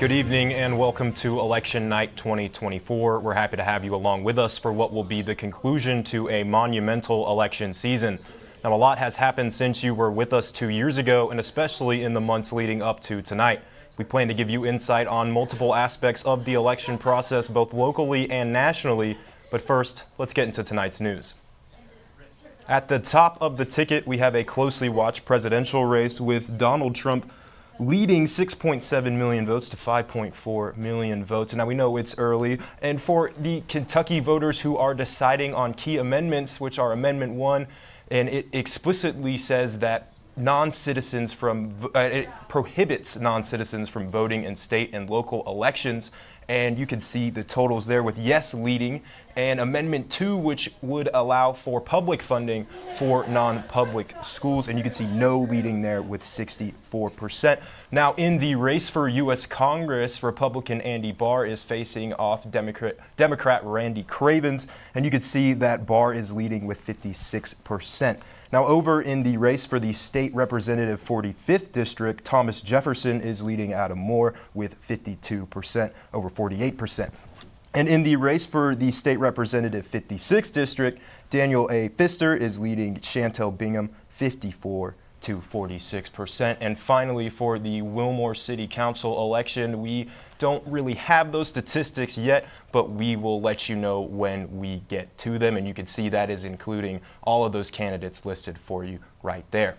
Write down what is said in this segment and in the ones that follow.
Good evening and welcome to Election Night 2024. We're happy to have you along with us for what will be the conclusion to a monumental election season. Now, a lot has happened since you were with us 2 years ago, and especially in the months leading up to tonight. We plan to give you insight on multiple aspects of the election process, both locally and nationally. But first, let's get into tonight's news. At the top of the ticket, we have a closely watched presidential race with Donald Trump leading 6.7 million votes to 5.4 million votes. Now, we know it's early, and for the Kentucky voters who are deciding on key amendments, which are Amendment 1, and it explicitly says that it prohibits non-citizens from voting in state and local elections. And you can see the totals there with yes leading, and Amendment 2, which would allow for public funding for non-public schools. And you can see no leading there with 64%. Now, in the race for U.S. Congress, Republican Andy Barr is facing off Democrat Randy Cravens. And you can see that Barr is leading with 56%. Now, over in the race for the state representative 45th district, Thomas Jefferson is leading Adam Moore with 52% over 48%. And in the race for the state representative 56th district, Daniel A. Pfister is leading Chantel Bingham 54 to 46%. And finally, for the Wilmore City Council election, we don't really have those statistics yet, but we will let you know when we get to them. And you can see that is including all of those candidates listed for you right there.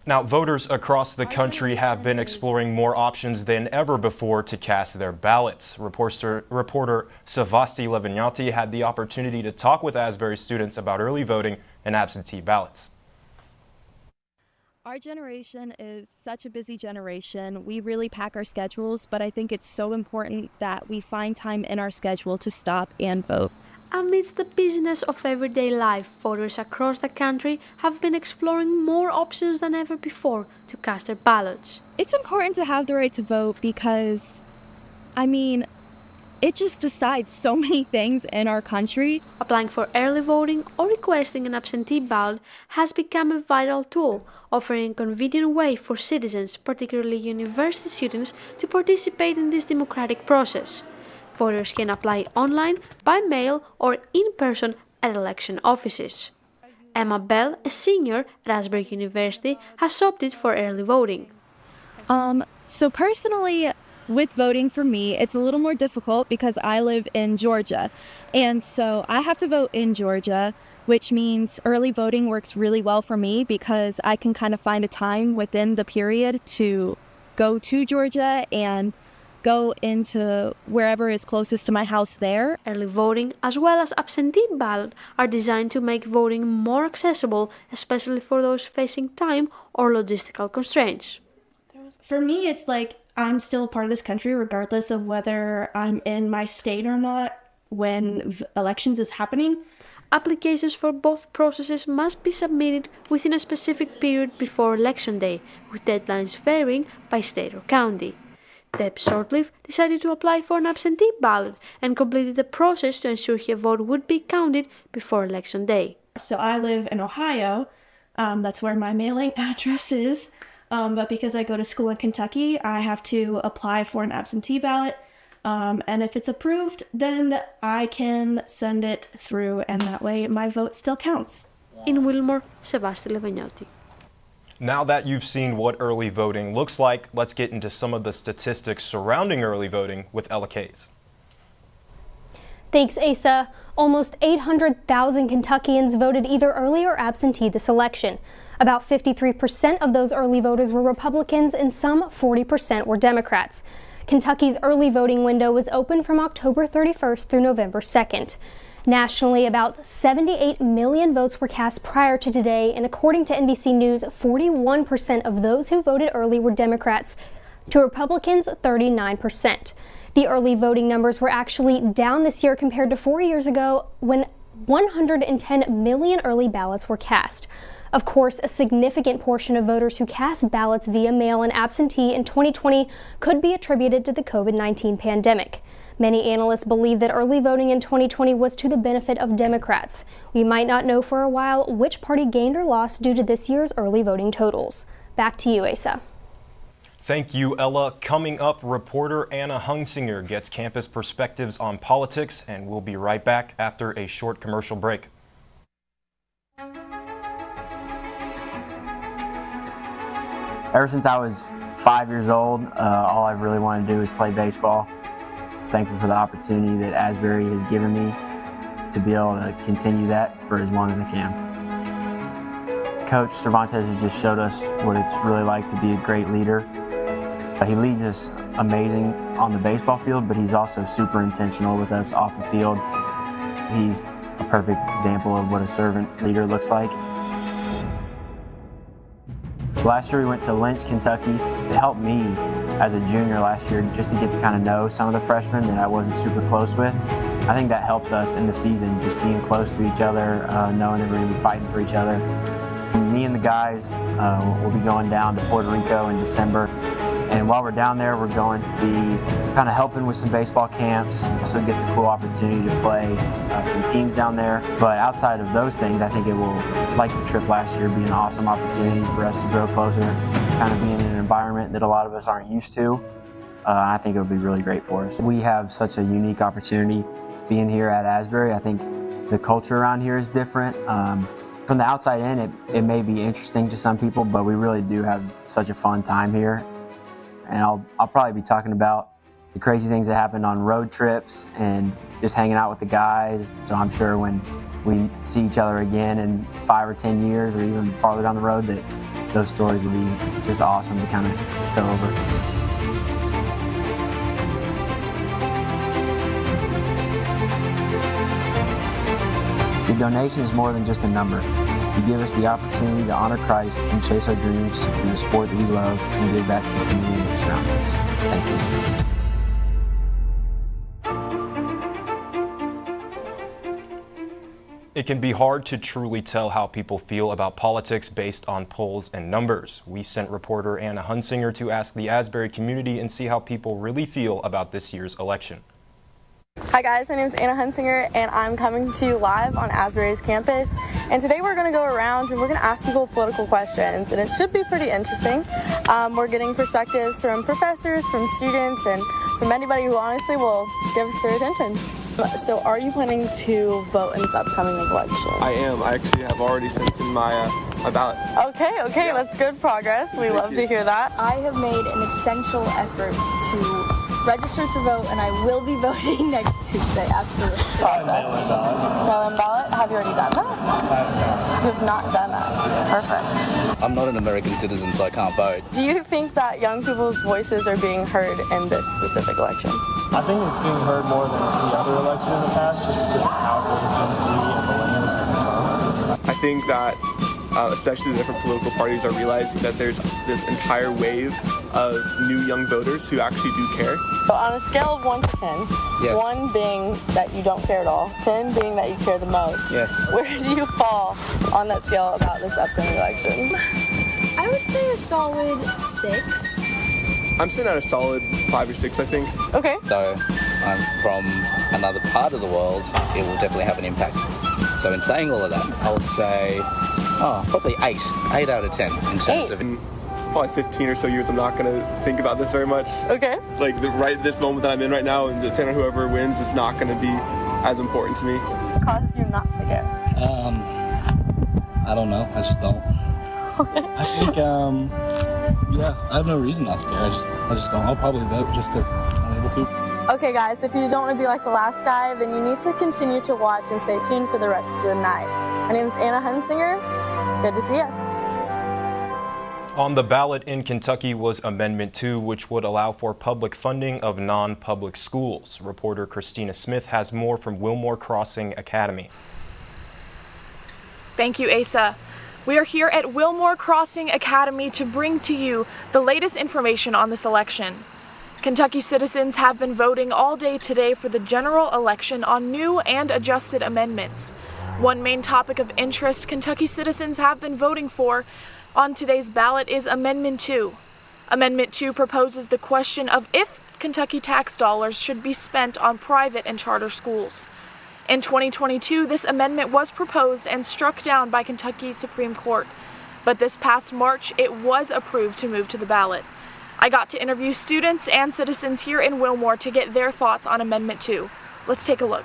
Now, voters across the country have been exploring more options than ever before to cast their ballots. Reporter Savasti Levignati had the opportunity to talk with Asbury students about early voting and absentee ballots. Our generation is such a busy generation. We really pack our schedules, but I think it's so important that we find time in our schedule to stop and vote. Amidst the busyness of everyday life, voters across the country have been exploring more options than ever before to cast their ballots. It's important to have the right to vote because, it just decides so many things in our country. Applying for early voting or requesting an absentee ballot has become a vital tool, offering a convenient way for citizens, particularly university students, to participate in this democratic process. Voters can apply online, by mail, or in person at election offices. Emma Bell, a senior at Asbury University, has opted for early voting. So personally, with voting for me, it's a little more difficult because I live in Georgia. And so I have to vote in Georgia, which means early voting works really well for me because I can kind of find a time within the period to go to Georgia and go into wherever is closest to my house there. Early voting as well as absentee ballot are designed to make voting more accessible, especially for those facing time or logistical constraints. For me, it's like I'm still a part of this country regardless of whether I'm in my state or not when elections is happening. Applications for both processes must be submitted within a specific period before Election Day, with deadlines varying by state or county. Deb Shortleaf decided to apply for an absentee ballot and completed the process to ensure her vote would be counted before Election Day. So I live in Ohio. That's where my mailing address is. But because I go to school in Kentucky, I have to apply for an absentee ballot. And if it's approved, then I can send it through, and that way my vote still counts. In Wilmore, Savasti Levignati. Now that you've seen what early voting looks like, let's get into some of the statistics surrounding early voting with Ella Case. Thanks, Asa. Almost 800,000 Kentuckians voted either early or absentee this election. About 53% of those early voters were Republicans and some 40% were Democrats. Kentucky's early voting window was open from October 31st through November 2nd. Nationally, about 78 million votes were cast prior to today, and according to NBC News, 41% of those who voted early were Democrats, to Republicans 39%. The early voting numbers were actually down this year compared to 4 years ago when 110 million early ballots were cast. Of course, a significant portion of voters who cast ballots via mail and absentee in 2020 could be attributed to the COVID-19 pandemic. Many analysts believe that early voting in 2020 was to the benefit of Democrats. We might not know for a while which party gained or lost due to this year's early voting totals. Back to you, Asa. Thank you, Ella. Coming up, reporter Anna Hungsinger gets campus perspectives on politics, and we'll be right back after a short commercial break. Ever since I was 5 years old, all I really wanted to do was play baseball. Thankful for the opportunity that Asbury has given me to be able to continue that for as long as I can. Coach Cervantes has just showed us what it's really like to be a great leader. He leads us amazing on the baseball field, but he's also super intentional with us off the field. He's a perfect example of what a servant leader looks like. Last year we went to Lynch, Kentucky. It helped me as a junior last year just to get to kind of know some of the freshmen that I wasn't super close with. I think that helps us in the season, just being close to each other, knowing that we're going to be fighting for each other. Me and the guys will be going down to Puerto Rico in December. And while we're down there, we're going to be kind of helping with some baseball camps, so get the cool opportunity to play some teams down there. But outside of those things, I think it will, like the trip last year, be an awesome opportunity for us to grow closer, kind of being in an environment that a lot of us aren't used to. I think it would be really great for us. We have such a unique opportunity being here at Asbury. I think the culture around here is different. From the outside in, it may be interesting to some people, but we really do have such a fun time here. And I'll probably be talking about the crazy things that happened on road trips and just hanging out with the guys. So I'm sure when we see each other again in 5 or 10 years or even farther down the road, that those stories will be just awesome to kind of go over. The donation is more than just a number. You give us the opportunity to honor Christ and chase our dreams in the sport that we love and give back to the community that surrounds us. Thank you. It can be hard to truly tell how people feel about politics based on polls and numbers. We sent reporter Anna Hungsinger to ask the Asbury community and see how people really feel about this year's election. Hi guys, my name is Anna Hungsinger and I'm coming to you live on Asbury's campus, and today we're going to go around and we're going to ask people political questions, and it should be pretty interesting. We're getting perspectives from professors, from students, and from anybody who honestly will give us their attention. So are you planning to vote in this upcoming election? I am. I actually have already sent in my ballot. Okay, yeah. That's good progress. We love to hear that. I have made an extensial effort to register to vote, and I will be voting next Tuesday, absolutely. Process. Mail-in ballot? Have you already done that? You have not done that. Perfect. I'm not an American citizen, so I can't vote. Do you think that young people's voices are being heard in this specific election? I think it's being heard more than any other election in the past, just because of how the Gen Z and millennials have become. I think that especially the different political parties are realizing that there's this entire wave of new young voters who actually do care. So on a scale of 1 to 10, yes. 1 being that you don't care at all, 10 being that you care the most, yes. Where do you fall on that scale about this upcoming election? I would say a solid 6. I'm sitting at a solid 5 or 6, I think. Okay. Though I'm from another part of the world, it will definitely have an impact. So in saying all of that, I would say, probably 8 out of 10 in terms of... In probably 15 or so years, I'm not going to think about this very much. Okay. Like right this moment that I'm in right now, and depending on whoever wins, is not going to be as important to me. What caused you not to care? I don't know. I just don't. Okay. I think, I have no reason not to care. I just don't. I'll probably vote just because I'm able to. Okay guys, if you don't want to be like the last guy, then you need to continue to watch and stay tuned for the rest of the night. My name is Anna Hungsinger. Good to see you. On the ballot in Kentucky was Amendment 2, which would allow for public funding of non-public schools. Reporter Christina Smith has more from Wilmore Crossing Academy. Thank you, Asa. We are here at Wilmore Crossing Academy to bring to you the latest information on this election. Kentucky citizens have been voting all day today for the general election on new and adjusted amendments. One main topic of interest Kentucky citizens have been voting for on today's ballot is Amendment 2. Amendment 2 proposes the question of if Kentucky tax dollars should be spent on private and charter schools. In 2022, this amendment was proposed and struck down by Kentucky Supreme Court, but this past March, it was approved to move to the ballot. I got to interview students and citizens here in Wilmore to get their thoughts on Amendment 2. Let's take a look.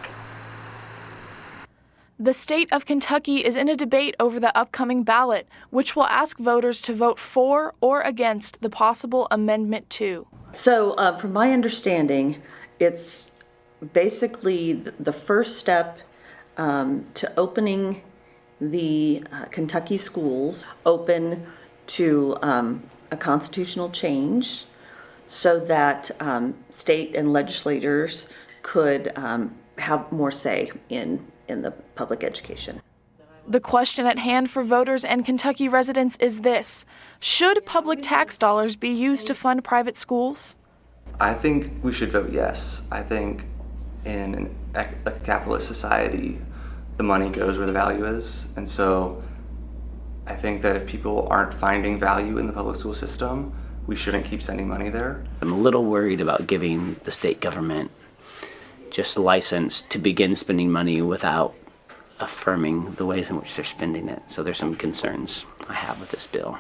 The state of Kentucky is in a debate over the upcoming ballot, which will ask voters to vote for or against the possible Amendment 2. So, from my understanding, it's basically the first step to opening the Kentucky schools open to a constitutional change so that state and legislators could have more say in the public education. The question at hand for voters and Kentucky residents is this: should public tax dollars be used to fund private schools? I think we should vote yes. I think in a capitalist society, the money goes where the value is. And so I think that if people aren't finding value in the public school system, we shouldn't keep sending money there. I'm a little worried about giving the state government just license to begin spending money without affirming the ways in which they're spending it. So there's some concerns I have with this bill.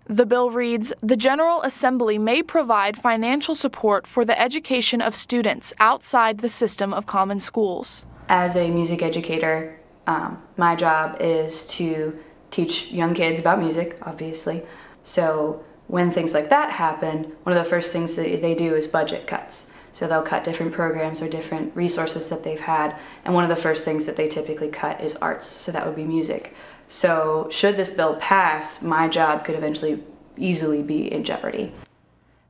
The bill reads, the General Assembly may provide financial support for the education of students outside the system of common schools. As a music educator, my job is to teach young kids about music, obviously. So when things like that happen, one of the first things that they do is budget cuts. So they'll cut different programs or different resources that they've had. And one of the first things that they typically cut is arts. So that would be music. So should this bill pass, my job could eventually easily be in jeopardy.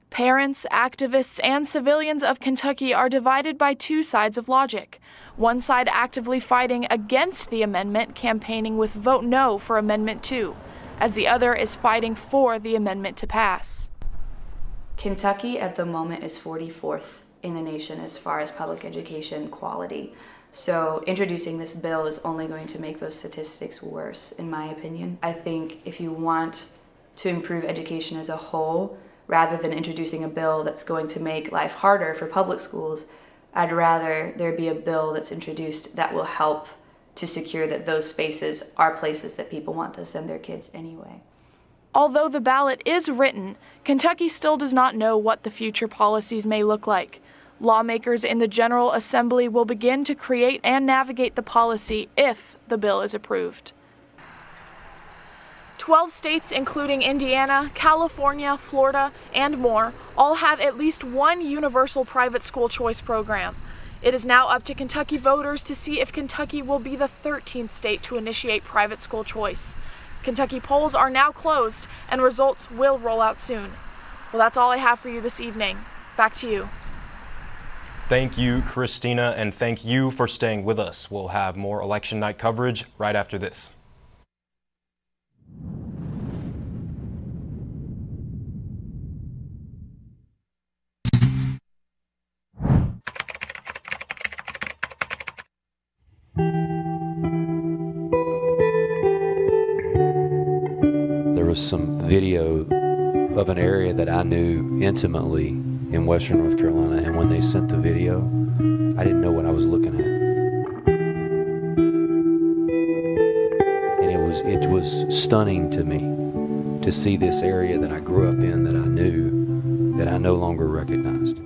Parents, activists, and civilians of Kentucky are divided by two sides of logic. One side actively fighting against the amendment, campaigning with vote no for Amendment 2, as the other is fighting for the amendment to pass. Kentucky at the moment is 44th in the nation as far as public education quality. So introducing this bill is only going to make those statistics worse, in my opinion. I think if you want to improve education as a whole, rather than introducing a bill that's going to make life harder for public schools, I'd rather there be a bill that's introduced that will help to secure that those spaces are places that people want to send their kids anyway. Although the ballot is written, Kentucky still does not know what the future policies may look like. Lawmakers in the General Assembly will begin to create and navigate the policy if the bill is approved. 12 states, including Indiana, California, Florida, and more, all have at least one universal private school choice program. It is now up to Kentucky voters to see if Kentucky will be the 13th state to initiate private school choice. Kentucky polls are now closed, and results will roll out soon. Well, that's all I have for you this evening. Back to you. Thank you, Christina, and thank you for staying with us. We'll have more election night coverage right after this. There was some video of an area that I knew intimately in Western North Carolina, and when they sent the video, I didn't know what I was looking at. And it was stunning to me to see this area that I grew up in, that I knew, that I no longer recognized.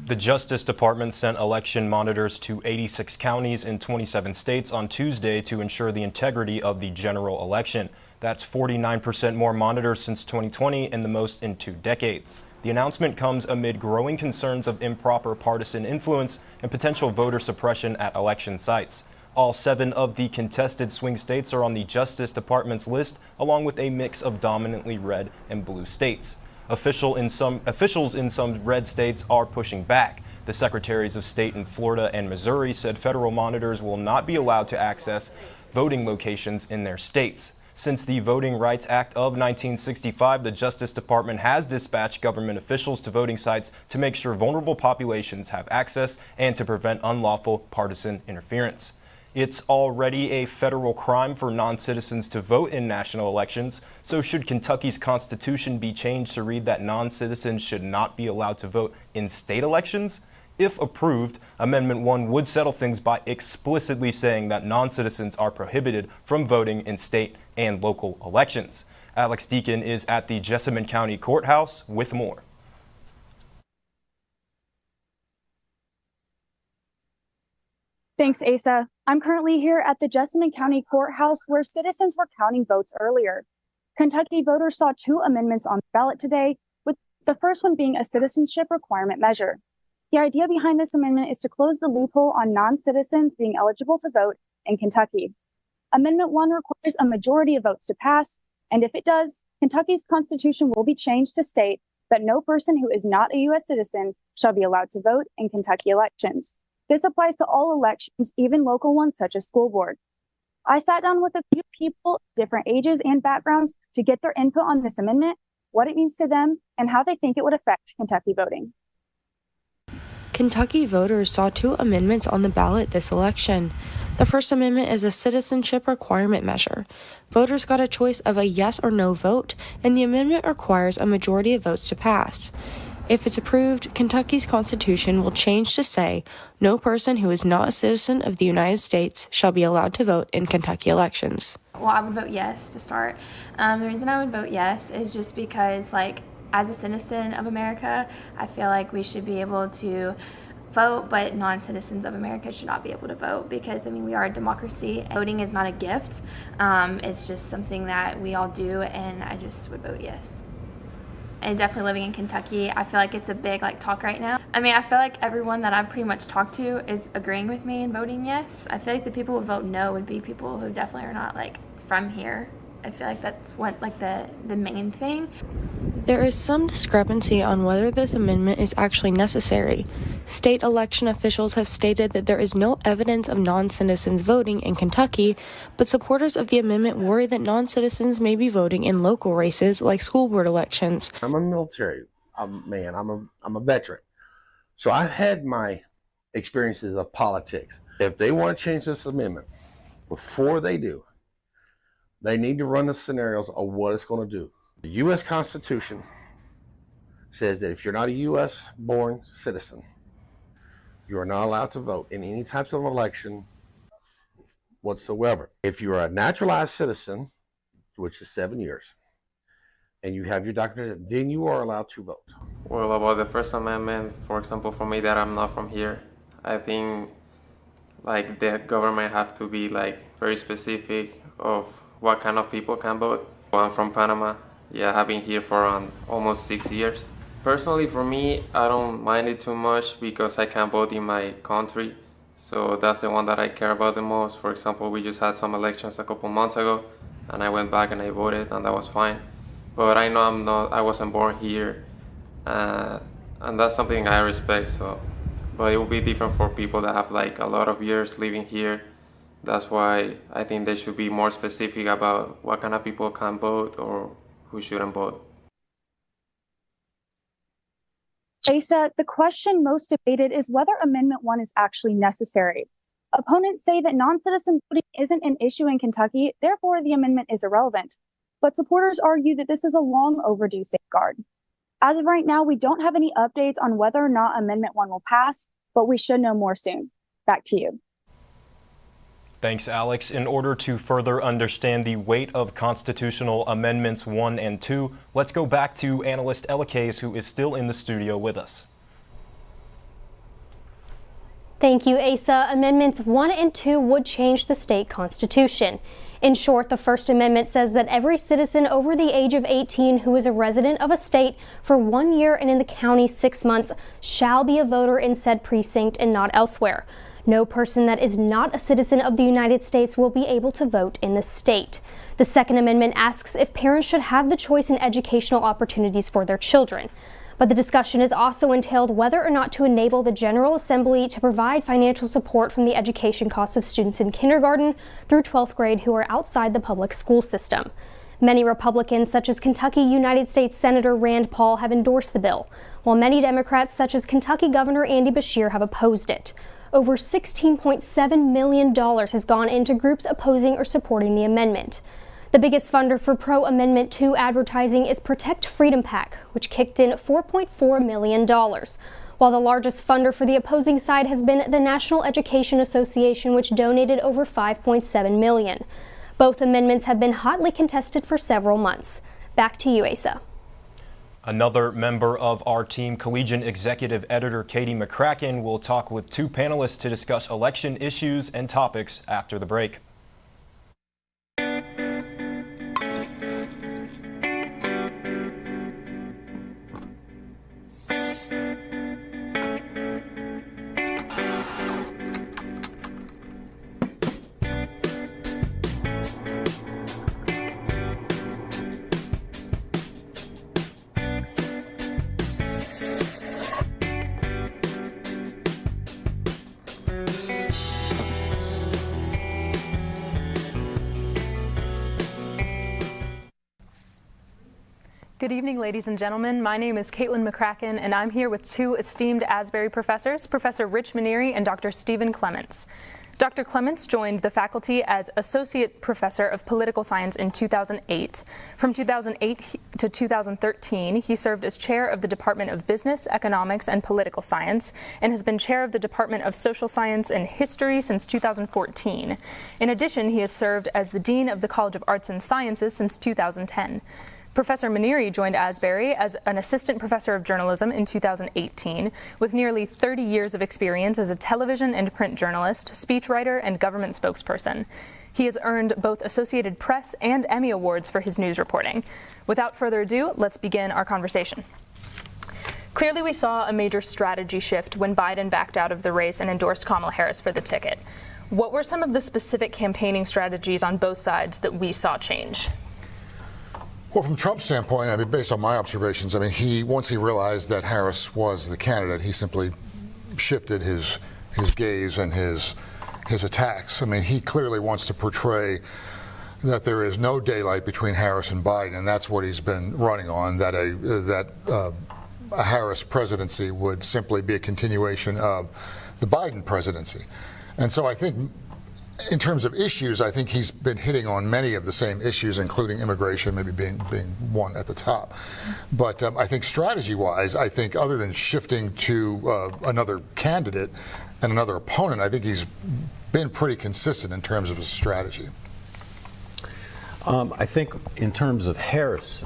The Justice Department sent election monitors to 86 counties in 27 states on Tuesday to ensure the integrity of the general election. That's 49% more monitors since 2020 and the most in 2 decades. The announcement comes amid growing concerns of improper partisan influence and potential voter suppression at election sites. All 7 of the contested swing states are on the Justice Department's list, along with a mix of dominantly red and blue states. Officials in some red states are pushing back. The Secretaries of State in Florida and Missouri said federal monitors will not be allowed to access voting locations in their states. Since the Voting Rights Act of 1965, the Justice Department has dispatched government officials to voting sites to make sure vulnerable populations have access and to prevent unlawful partisan interference. It's already a federal crime for non-citizens to vote in national elections, so should Kentucky's Constitution be changed to read that non-citizens should not be allowed to vote in state elections? If approved, Amendment 1 would settle things by explicitly saying that non-citizens are prohibited from voting in state and local elections. Alex Deacon is at the Jessamine County Courthouse with more. Thanks, Asa. I'm currently here at the Jessamine County Courthouse where citizens were counting votes earlier. Kentucky voters saw 2 amendments on the ballot today, with the first one being a citizenship requirement measure. The idea behind this amendment is to close the loophole on non-citizens being eligible to vote in Kentucky. Amendment 1 requires a majority of votes to pass, and if it does, Kentucky's Constitution will be changed to state that no person who is not a U.S. citizen shall be allowed to vote in Kentucky elections. This applies to all elections, even local ones such as school board. I sat down with a few people, different ages and backgrounds, to get their input on this amendment, what it means to them, and how they think it would affect Kentucky voting. Kentucky voters saw 2 amendments on the ballot this election. The first amendment is a citizenship requirement measure. Voters got a choice of a yes or no vote, and the amendment requires a majority of votes to pass. If it's approved, Kentucky's Constitution will change to say, no person who is not a citizen of the United States shall be allowed to vote in Kentucky elections. Well, I would vote yes to start. The reason I would vote yes is just because, as a citizen of America, I feel like we should be able to vote, but non-citizens of America should not be able to vote because, we are a democracy. Voting is not a gift. It's just something that we all do, and I just would vote yes. And definitely living in Kentucky, I feel like it's a big talk right now. I feel like everyone that I've pretty much talked to is agreeing with me and voting yes. I feel like the people who vote no would be people who definitely are not from here. I feel like that's what the main thing. There is some discrepancy on whether this amendment is actually necessary. State election officials have stated that there is no evidence of non-citizens voting in Kentucky, but supporters of the amendment worry that non-citizens may be voting in local races like school board elections. I'm a military man. I'm a veteran. So I've had my experiences of politics. If they want to change this amendment, before they do, they need to run the scenarios of what it's going to do. The U.S. Constitution says that if you're not a U.S. born citizen, you are not allowed to vote in any types of election whatsoever. If you are a naturalized citizen, which is 7 years, and you have your document, then you are allowed to vote. Well, about the First Amendment, for example, for me that I'm not from here, I think the government have to be very specific of what kind of people can vote. I'm from Panama. I've been here for almost 6 years. Personally, for me, I don't mind it too much because I can vote in my country. So that's the one that I care about the most. For example, we just had some elections a couple months ago, and I went back and I voted, and that was fine. But I know I wasn't born here, and that's something I respect. But it will be different for people that have a lot of years living here. That's why I think they should be more specific about what kind of people can vote or who shouldn't vote. Asa, the question most debated is whether Amendment 1 is actually necessary. Opponents say that non-citizen voting isn't an issue in Kentucky, therefore the amendment is irrelevant. But supporters argue that this is a long overdue safeguard. As of right now, we don't have any updates on whether or not Amendment 1 will pass, but we should know more soon. Back to you. Thanks, Alex. In order to further understand the weight of constitutional amendments 1 and 2, let's go back to analyst Ella Case, who is still in the studio with us. Thank you, Asa. Amendments 1 and 2 would change the state constitution. In short, the First Amendment says that every citizen over the age of 18 who is a resident of a state for 1 year and in the county 6 months shall be a voter in said precinct and not elsewhere. No person that is not a citizen of the United States will be able to vote in the state. The Second Amendment asks if parents should have the choice in educational opportunities for their children. But the discussion has also entailed whether or not to enable the General Assembly to provide financial support from the education costs of students in kindergarten through 12th grade who are outside the public school system. Many Republicans, such as Kentucky United States Senator Rand Paul, have endorsed the bill, while many Democrats, such as Kentucky Governor Andy Beshear, have opposed it. Over $16.7 million has gone into groups opposing or supporting the amendment. The biggest funder for pro-Amendment 2 advertising is Protect Freedom PAC, which kicked in $4.4 million, while the largest funder for the opposing side has been the National Education Association, which donated over $5.7 million. Both amendments have been hotly contested for several months. Back to you, Asa. Another member of our team, Collegian Executive Editor Katie McCracken, will talk with two panelists to discuss election issues and topics after the break. Good evening, ladies and gentlemen. My name is Caitlin McCracken, and I'm here with two esteemed Asbury professors, Professor Rich Maneri and Dr. Stephen Clements. Dr. Clements joined the faculty as Associate Professor of Political Science in 2008. From 2008 to 2013, he served as Chair of the Department of Business, Economics, and Political Science, and has been Chair of the Department of Social Science and History since 2014. In addition, he has served as the Dean of the College of Arts and Sciences since 2010. Professor Maneri joined Asbury as an assistant professor of journalism in 2018, with nearly 30 years of experience as a television and print journalist, speechwriter, and government spokesperson. He has earned both Associated Press and Emmy Awards for his news reporting. Without further ado, let's begin our conversation. Clearly, we saw a major strategy shift when Biden backed out of the race and endorsed Kamala Harris for the ticket. What were some of the specific campaigning strategies on both sides that we saw change? Well, from Trump's standpoint, I mean, based on my observations, I mean, once he realized that Harris was the candidate, he simply shifted his gaze and his attacks. I mean, he clearly wants to portray that there is no daylight between Harris and Biden, and that's what he's been running on, that a Harris presidency would simply be a continuation of the Biden presidency. And so I think in terms of issues, I think he's been hitting on many of the same issues, including immigration, maybe being one at the top. But I think strategy-wise, I think other than shifting to another candidate and another opponent, I think he's been pretty consistent in terms of his strategy. I think in terms of Harris,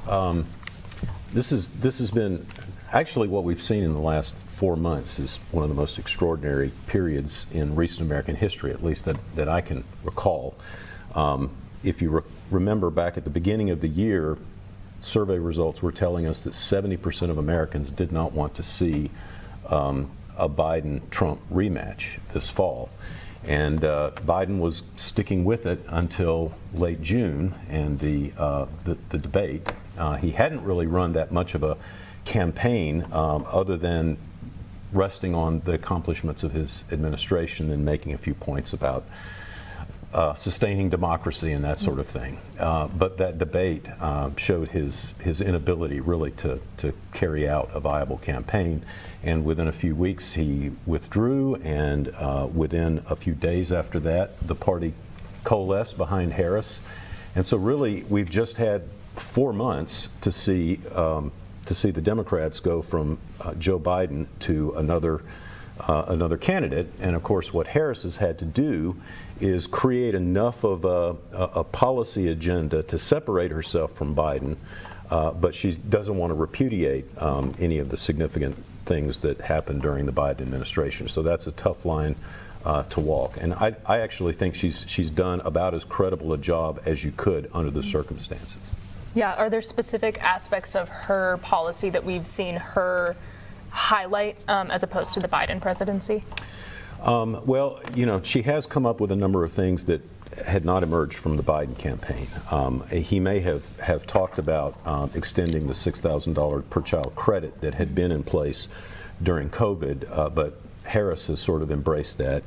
this has been actually what we've seen in the last 4 months is one of the most extraordinary periods in recent American history, at least that I can recall. If you remember back at the beginning of the year, survey results were telling us that 70% of Americans did not want to see a Biden-Trump rematch this fall. And Biden was sticking with it until late June and the debate. He hadn't really run that much of a campaign other than resting on the accomplishments of his administration and making a few points about sustaining democracy and that sort of thing. But that debate showed his inability really to carry out a viable campaign. And within a few weeks he withdrew, and within a few days after that the party coalesced behind Harris. And so really we've just had 4 months to see the Democrats go from Joe Biden to another candidate. And of course what Harris has had to do is create enough of a policy agenda to separate herself from Biden, but she doesn't want to repudiate any of the significant things that happened during the Biden administration. So that's a tough line to walk. And I actually think she's done about as credible a job as you could under the circumstances. Yeah, are there specific aspects of her policy that we've seen her highlight as opposed to the Biden presidency? Well, she has come up with a number of things that had not emerged from the Biden campaign. He may have talked about extending the $6,000 per child credit that had been in place during COVID, but Harris has sort of embraced that.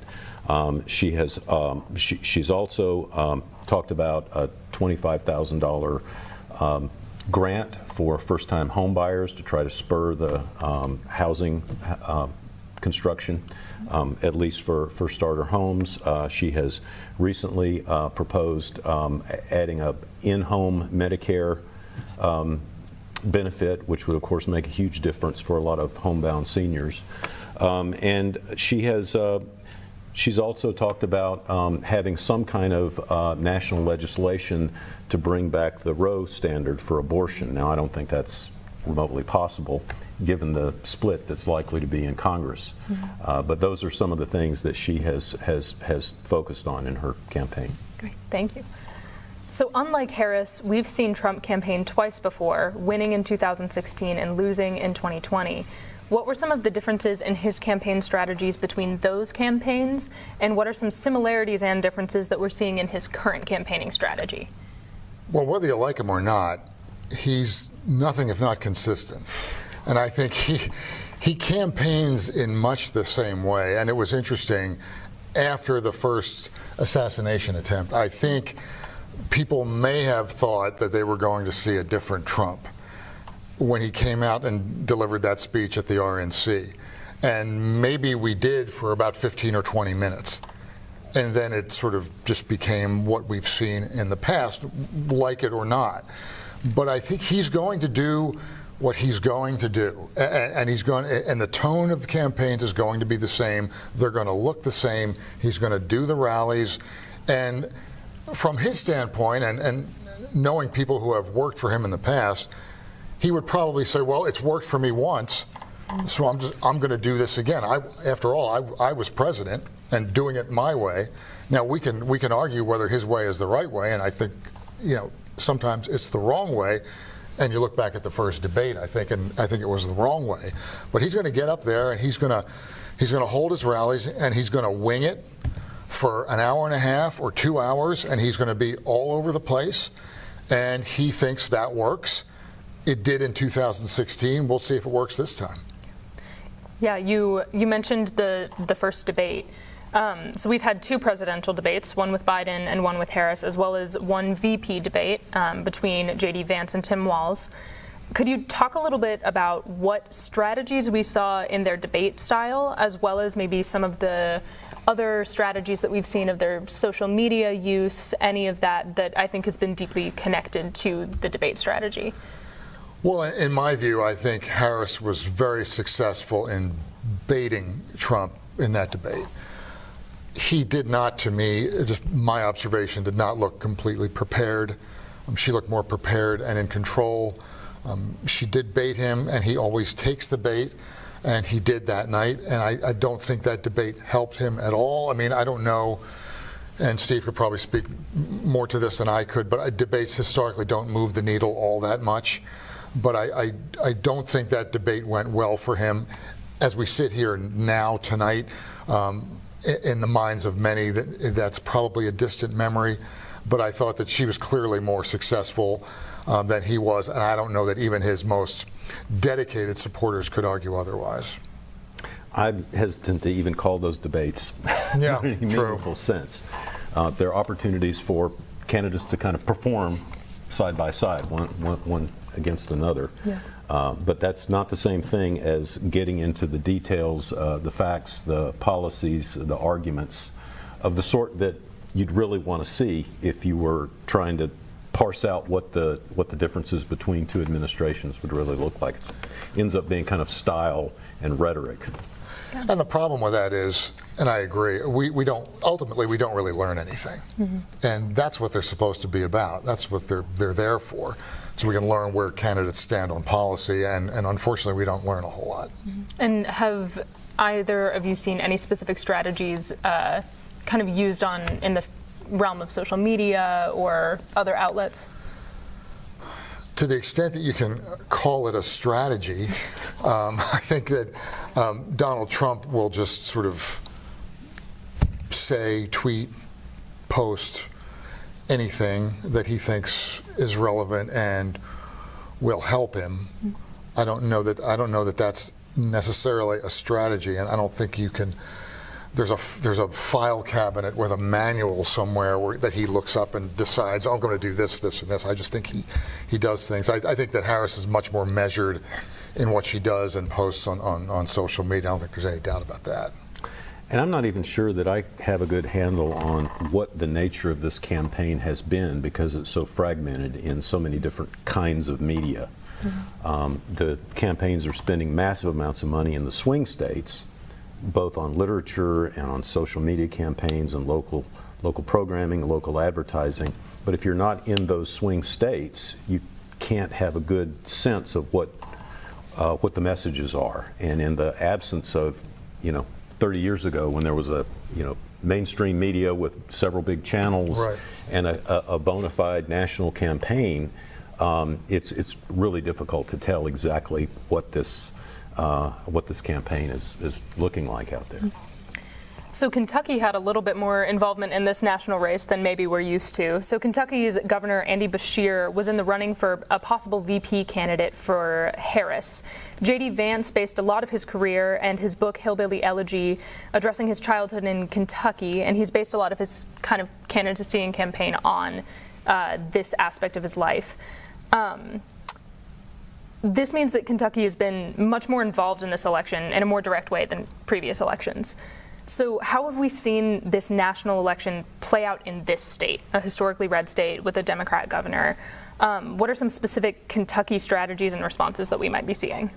She's also talked about a $25,000 grant for first-time home buyers to try to spur the housing construction, at least for starter homes. She has recently proposed adding a in-home Medicare benefit, which would of course make a huge difference for a lot of homebound seniors. And she's also talked about having some kind of national legislation to bring back the Roe standard for abortion. Now, I don't think that's remotely possible, given the split that's likely to be in Congress. But those are some of the things that she has focused on in her campaign. Great, thank you. So unlike Harris, we've seen Trump campaign twice before, winning in 2016 and losing in 2020. What were some of the differences in his campaign strategies between those campaigns, and what are some similarities and differences that we're seeing in his current campaigning strategy? Well, whether you like him or not, he's nothing if not consistent. And I think he campaigns in much the same way. And it was interesting, after the first assassination attempt, I think people may have thought that they were going to see a different Trump when he came out and delivered that speech at the RNC. And maybe we did for about 15 or 20 minutes. And then it sort of just became what we've seen in the past, like it or not. But I think he's going to do what he's going to do, and the tone of the campaigns is going to be the same. They're going to look the same. He's going to do the rallies, and from his standpoint, and knowing people who have worked for him in the past, he would probably say, "Well, it's worked for me once, so I'm going to do this again." After all, I was president and doing it my way. Now we can argue whether his way is the right way, and I think sometimes it's the wrong way. And you look back at the first debate, I think it was the wrong way. But he's going to get up there and he's going to hold his rallies and he's going to wing it for an hour and a half or 2 hours, and he's going to be all over the place. And he thinks that works. It did in 2016. We'll see if it works this time. Yeah, you mentioned the first debate. So we've had two presidential debates, one with Biden and one with Harris, as well as one VP debate between J.D. Vance and Tim Walz. Could you talk a little bit about what strategies we saw in their debate style, as well as maybe some of the other strategies that we've seen of their social media use, any of that I think has been deeply connected to the debate strategy? Well, in my view, I think Harris was very successful in baiting Trump in that debate. He did not, to me, just my observation, did not look completely prepared. She looked more prepared and in control. She did bait him, and he always takes the bait, and he did that night. And I don't think that debate helped him at all. I mean, I don't know, and Steve could probably speak more to this than I could, but debates historically don't move the needle all that much. But I don't think that debate went well for him. As we sit here now tonight, in the minds of many, that's probably a distant memory, but I thought that she was clearly more successful than he was, and I don't know that even his most dedicated supporters could argue otherwise. I'm hesitant to even call those debates in any meaningful sense. There are opportunities for candidates to kind of perform side by side, one against another. Yeah. But that's not the same thing as getting into the details, the facts, the policies, the arguments of the sort that you'd really want to see if you were trying to parse out what the differences between two administrations would really look like. It ends up being kind of style and rhetoric. Yeah. And the problem with that is, and I agree, we don't really learn anything. Mm-hmm. And that's what they're supposed to be about. That's what they're there for. So we can learn where candidates stand on policy, and unfortunately we don't learn a whole lot. Mm-hmm. And have either of you seen any specific strategies kind of used in the realm of social media or other outlets? To the extent that you can call it a strategy, I think that Donald Trump will just sort of say, tweet, post anything that he thinks is relevant and will help him. I don't know that that's necessarily a strategy, and I don't think you can. There's a file cabinet with a manual somewhere that he looks up and decides, oh, I'm going to do this, this, and this. I just think he does things. I think that Harris is much more measured in what she does and posts on social media. I don't think there's any doubt about that. And I'm not even sure that I have a good handle on what the nature of this campaign has been, because it's so fragmented in so many different kinds of media. The campaigns are spending massive amounts of money in the swing states, both on literature and on social media campaigns and local programming, local advertising. But if you're not in those swing states, you can't have a good sense of what the messages are. And in the absence of, 30 years ago, when there was a mainstream media with several big channels, right, and a bona fide national campaign, it's really difficult to tell exactly what this campaign is looking like out there. So Kentucky had a little bit more involvement in this national race than maybe we're used to. So Kentucky's Governor Andy Beshear was in the running for a possible VP candidate for Harris. J.D. Vance based a lot of his career and his book Hillbilly Elegy addressing his childhood in Kentucky, and he's based a lot of his kind of candidacy and campaign on this aspect of his life. This means that Kentucky has been much more involved in this election in a more direct way than previous elections. So how have we seen this national election play out in this state, a historically red state with a Democrat governor? What are some specific Kentucky strategies and responses that we might be seeing?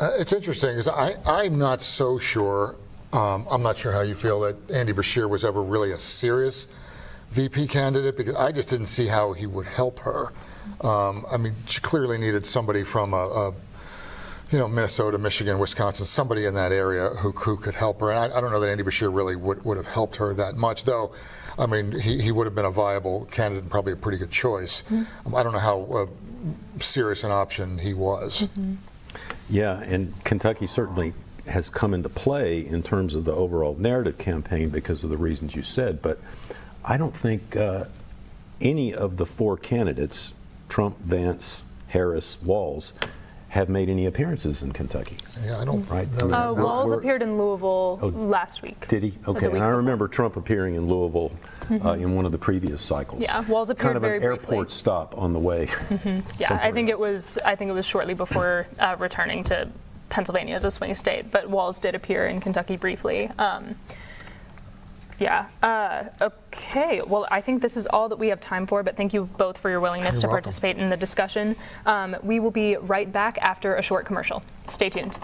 It's interesting, because I'm not so sure. I'm not sure how you feel that Andy Beshear was ever really a serious VP candidate, because I just didn't see how he would help her. I mean, she clearly needed somebody from Minnesota, Michigan, Wisconsin, somebody in that area who could help her. And I don't know that Andy Beshear really would have helped her that much, though. I mean, he would have been a viable candidate and probably a pretty good choice. Mm-hmm. I don't know how serious an option he was. Mm-hmm. Yeah, and Kentucky certainly has come into play in terms of the overall narrative campaign because of the reasons you said, but I don't think any of the four candidates, Trump, Vance, Harris, Walz, have made any appearances in Kentucky. Yeah, I don't. Right? Walz appeared in Louisville last week. Did he? Okay, and I remember Trump appearing in Louisville in one of the previous cycles. Yeah, Walz appeared very briefly. Kind of an airport stop on the way. Yeah, I think it was shortly before returning to Pennsylvania as a swing state, but Walz did appear in Kentucky briefly. Okay, well, I think this is all that we have time for, but thank you both for your willingness to participate in the discussion. We will be right back after a short commercial. Stay tuned.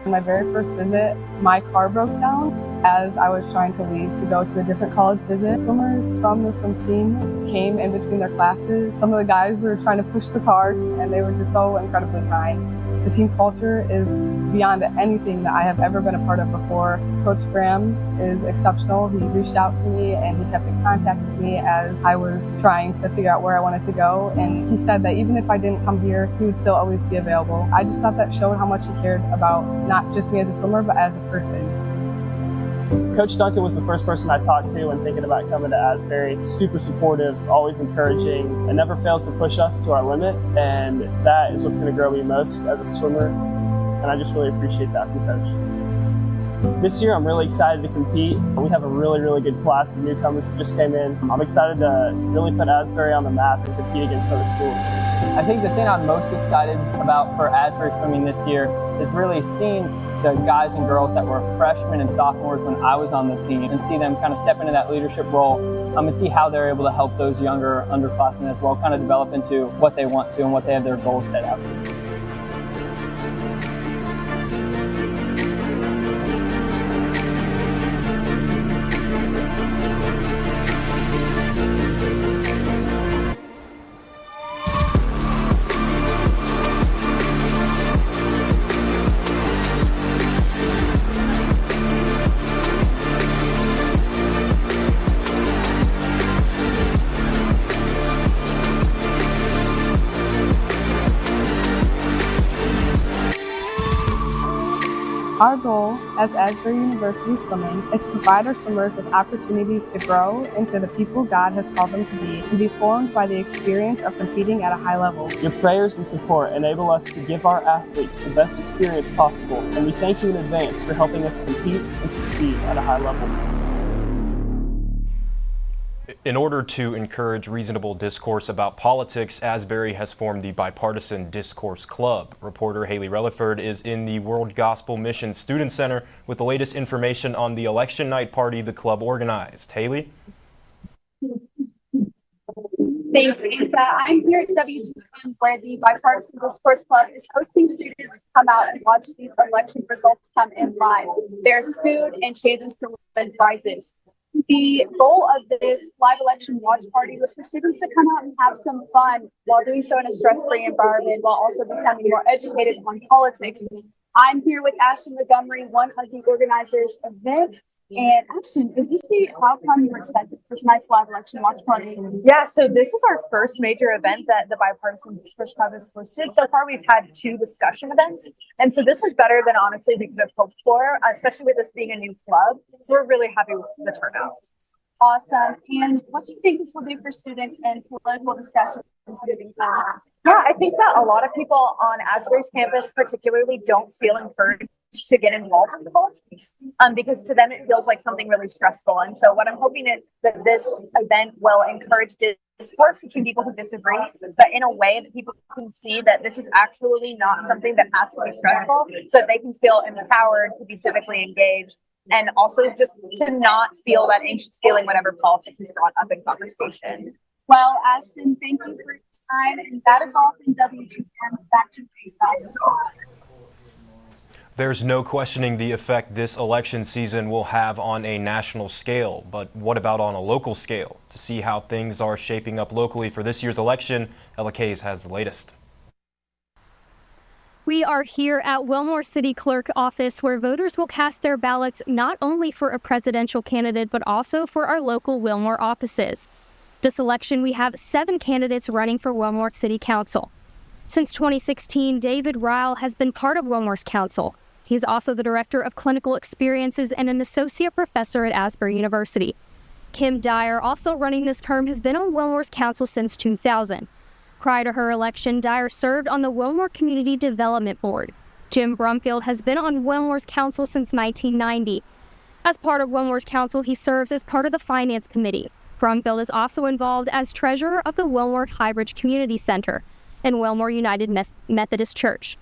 My very first visit, my car broke down as I was trying to leave to go to a different college visit. Swimmers from the swim team came in between their classes. Some of the guys were trying to push the cart, and they were just so incredibly kind. The team culture is beyond anything that I have ever been a part of before. Coach Graham is exceptional. He reached out to me and he kept in contact with me as I was trying to figure out where I wanted to go. And he said that even if I didn't come here, he would still always be available. I just thought that showed how much he cared about not just me as a swimmer, but as a person. Coach Duncan was the first person I talked to when thinking about coming to Asbury. Super supportive, always encouraging, and never fails to push us to our limit. And that is what's going to grow me most as a swimmer. And I just really appreciate that from Coach. This year, I'm really excited to compete. We have a really, really good class of newcomers that just came in. I'm excited to really put Asbury on the map and compete against other schools. I think the thing I'm most excited about for Asbury swimming this year is really seeing the guys and girls that were freshmen and sophomores when I was on the team and see them kind of step into that leadership role and see how they're able to help those younger underclassmen as well kind of develop into what they want to and what they have their goals set out to. Our goal as Asbury University Swimming is to provide our swimmers with opportunities to grow into the people God has called them to be and be formed by the experience of competing at a high level. Your prayers and support enable us to give our athletes the best experience possible, and we thank you in advance for helping us compete and succeed at a high level. In order to encourage reasonable discourse about politics, Asbury has formed the Bipartisan Discourse Club. Reporter Haley Relaford is in the World Gospel Mission Student Center with the latest information on the election night party the club organized. Haley? Thanks, Asa. I'm here at WTM where the Bipartisan Discourse Club is hosting students to come out and watch these election results come in live. There's food and chances to win prizes. The goal of this live election watch party was for students to come out and have some fun while doing so in a stress-free environment while also becoming more educated on politics. I'm here with Ashton Montgomery, one of the organizers of the event. And Ashton, is this the outcome you were expecting for tonight's live election watch party? Yeah, so this is our first major event that the Bipartisan Discourse Club has hosted. So far, we've had 2 discussion events. And so this was better than honestly we could have hoped for, especially with this being a new club. So we're really happy with the turnout. Awesome. And what do you think this will do for students and political discussions moving forward? Yeah, I think that a lot of people on Asbury's campus particularly don't feel encouraged to get involved in politics because to them it feels like something really stressful. And so what I'm hoping is that this event will encourage discourse between people who disagree, but in a way that people can see that this is actually not something that has to be stressful, so that they can feel empowered to be civically engaged and also just to not feel that anxious feeling whenever politics is brought up in conversation. Well, Ashton, thank you for your time. And that is all from WTM. Back to Lisa. There's no questioning the effect this election season will have on a national scale. But what about on a local scale? To see how things are shaping up locally for this year's election, Ella Case has the latest. We are here at Wilmore City Clerk office where voters will cast their ballots not only for a presidential candidate, but also for our local Wilmore offices. This election, we have 7 candidates running for Wilmore City Council. Since 2016, David Ryle has been part of Wilmore's council. He is also the Director of Clinical Experiences and an Associate Professor at Asbury University. Kim Dyer, also running this term, has been on Wilmore's council since 2000. Prior to her election, Dyer served on the Wilmore Community Development Board. Jim Brumfield has been on Wilmore's council since 1990. As part of Wilmore's council, he serves as part of the Finance Committee. Brumfield is also involved as treasurer of the Wilmore Highbridge Community Center and Wilmore United Methodist Church.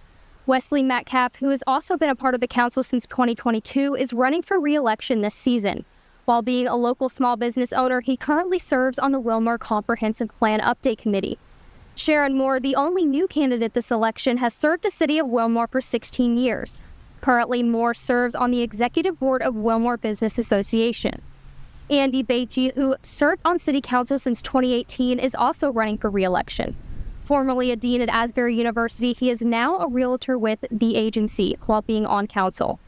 Wesley Metcalf, who has also been a part of the council since 2022, is running for re-election this season. While being a local small business owner, he currently serves on the Wilmore Comprehensive Plan Update Committee. Sharon Moore, the only new candidate this election, has served the city of Wilmore for 16 years. Currently, Moore serves on the executive board of Wilmore Business Association. Andy Beatty, who served on city council since 2018, is also running for re-election. Formerly a dean at Asbury University, he is now a realtor with the agency while being on council.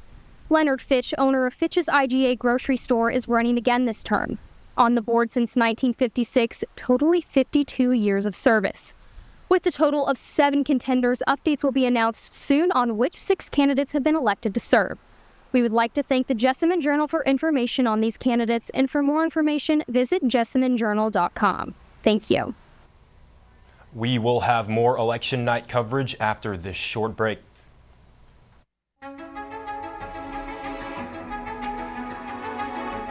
Leonard Fitch, owner of Fitch's IGA grocery store, is running again this term. On the board since 1956, totally 52 years of service. With a total of 7 contenders, updates will be announced soon on which 6 candidates have been elected to serve. We would like to thank the Jessamine Journal for information on these candidates, and for more information, visit jessaminejournal.com. Thank you. We will have more election night coverage after this short break.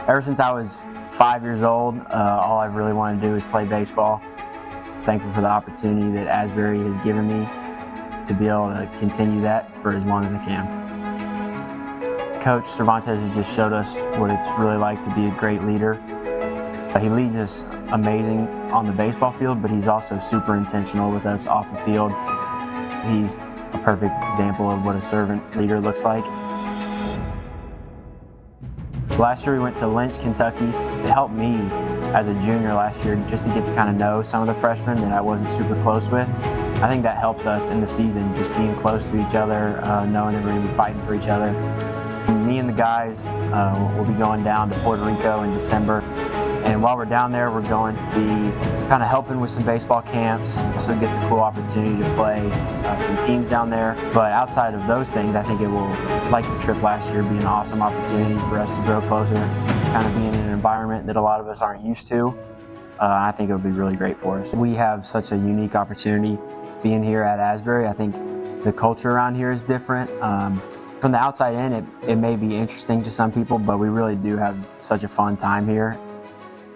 Ever since I was 5 years old, all I really wanted to do is play baseball. Thankful for the opportunity that Asbury has given me to be able to continue that for as long as I can. Coach Cervantes has just showed us what it's really like to be a great leader. He leads us amazing on the baseball field, but he's also super intentional with us off the field. He's a perfect example of what a servant leader looks like. Last year we went to Lynch, Kentucky. It helped me as a junior last year just to get to kind of know some of the freshmen that I wasn't super close with. I think that helps us in the season, just being close to each other, knowing that we're going to be fighting for each other. Me and the guys will be going down to Puerto Rico in December. And while we're down there, we're going to be kind of helping with some baseball camps, so get the cool opportunity to play some teams down there. But outside of those things, I think it will, like the trip last year, be an awesome opportunity for us to grow closer, kind of being in an environment that a lot of us aren't used to. I think it would be really great for us. We have such a unique opportunity being here at Asbury. I think the culture around here is different. From the outside in, it may be interesting to some people, but we really do have such a fun time here.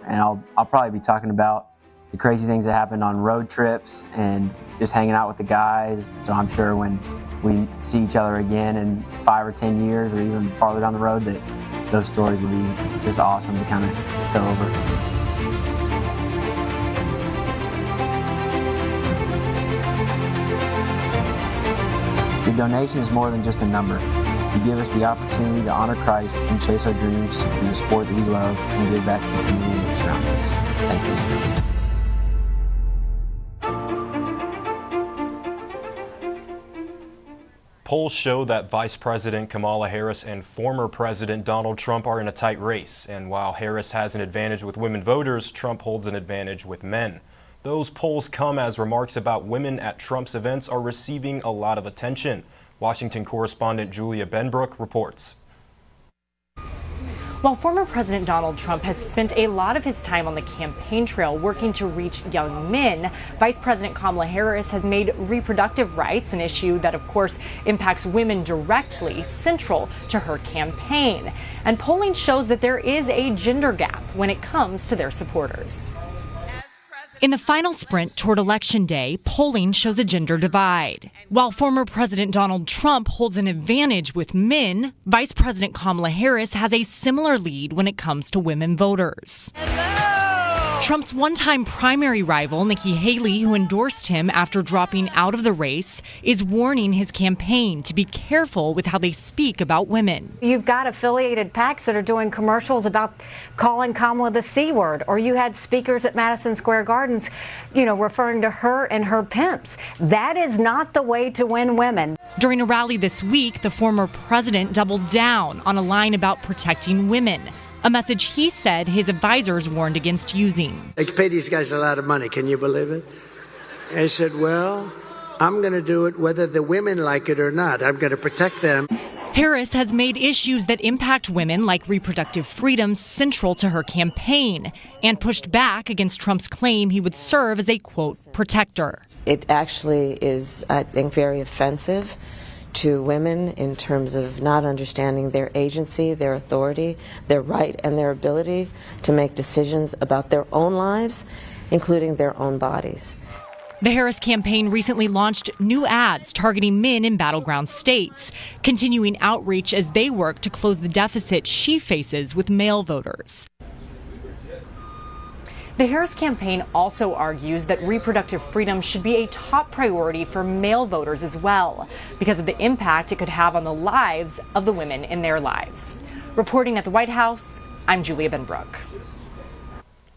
And I'll probably be talking about the crazy things that happened on road trips and just hanging out with the guys. So I'm sure when we see each other again in 5 or 10 years or even farther down the road, that those stories will be just awesome to kind of go over. The donation is more than just a number. You give us the opportunity to honor Christ and chase our dreams in the sport that we love and give back to the community that surrounds us. Thank you. Polls show that Vice President Kamala Harris and former President Donald Trump are in a tight race. And while Harris has an advantage with women voters, Trump holds an advantage with men. Those polls come as remarks about women at Trump's events are receiving a lot of attention. Washington correspondent Julia Benbrook reports. While former President Donald Trump has spent a lot of his time on the campaign trail working to reach young men, Vice President Kamala Harris has made reproductive rights, an issue that of course impacts women directly, central to her campaign. And polling shows that there is a gender gap when it comes to their supporters. In the final sprint toward Election Day, polling shows a gender divide. While former President Donald Trump holds an advantage with men, Vice President Kamala Harris has a similar lead when it comes to women voters. Trump's one-time primary rival, Nikki Haley, who endorsed him after dropping out of the race, is warning his campaign to be careful with how they speak about women. You've got affiliated PACs that are doing commercials about calling Kamala the C word, or you had speakers at Madison Square Gardens, referring to her and her pimps. That is not the way to win women. During a rally this week, the former president doubled down on a line about protecting women. A message he said his advisors warned against using. They pay these guys a lot of money, can you believe it? I said, well, I'm going to do it whether the women like it or not. I'm going to protect them. Harris has made issues that impact women like reproductive freedom central to her campaign and pushed back against Trump's claim he would serve as a, quote, protector. It actually is, I think, very offensive to women in terms of not understanding their agency, their authority, their right, and their ability to make decisions about their own lives, including their own bodies. The Harris campaign recently launched new ads targeting men in battleground states, continuing outreach as they work to close the deficit she faces with male voters. The Harris campaign also argues that reproductive freedom should be a top priority for male voters as well, because of the impact it could have on the lives of the women in their lives. Reporting at the White House, I'm Julia Benbrook.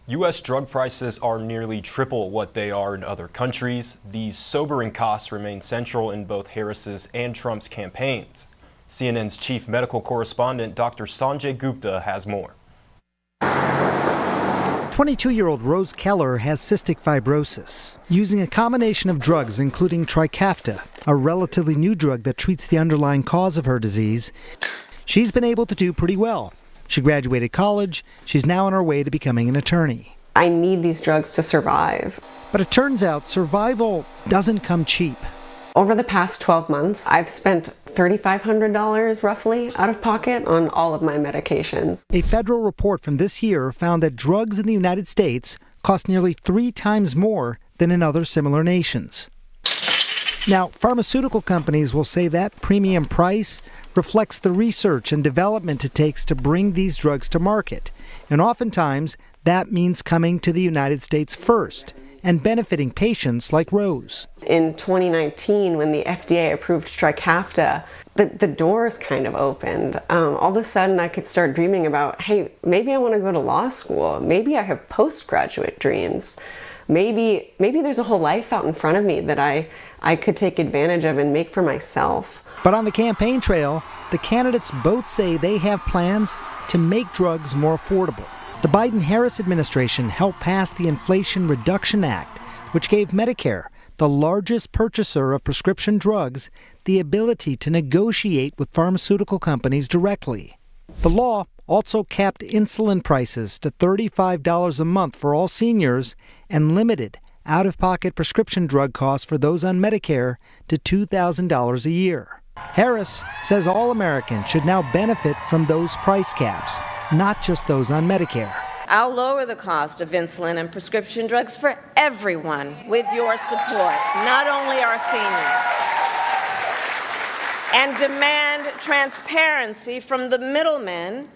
U.S. drug prices are nearly triple what they are in other countries. These sobering costs remain central in both Harris's and Trump's campaigns. CNN's chief medical correspondent, Dr. Sanjay Gupta, has more. 22-year-old Rose Keller has cystic fibrosis. Using a combination of drugs, including Trikafta, a relatively new drug that treats the underlying cause of her disease, she's been able to do pretty well. She graduated college. She's now on her way to becoming an attorney. I need these drugs to survive. But it turns out survival doesn't come cheap. Over the past 12 months, I've spent $3,500 roughly out of pocket on all of my medications. A federal report from this year found that drugs in the United States cost nearly 3 times more than in other similar nations. Now, pharmaceutical companies will say that premium price reflects the research and development it takes to bring these drugs to market. And oftentimes, that means coming to the United States first and benefiting patients like Rose. In 2019, when the FDA approved Trikafta, the doors kind of opened. All of a sudden, I could start dreaming about, hey, maybe I want to go to law school. Maybe I have postgraduate dreams. Maybe there's a whole life out in front of me that I could take advantage of and make for myself. But on the campaign trail, the candidates both say they have plans to make drugs more affordable. The Biden-Harris administration helped pass the Inflation Reduction Act, which gave Medicare, the largest purchaser of prescription drugs, the ability to negotiate with pharmaceutical companies directly. The law also capped insulin prices to $35 a month for all seniors and limited out-of-pocket prescription drug costs for those on Medicare to $2,000 a year. Harris says all Americans should now benefit from those price caps, not just those on Medicare. I'll lower the cost of insulin and prescription drugs for everyone with your support, not only our seniors. And demand transparency from the middlemen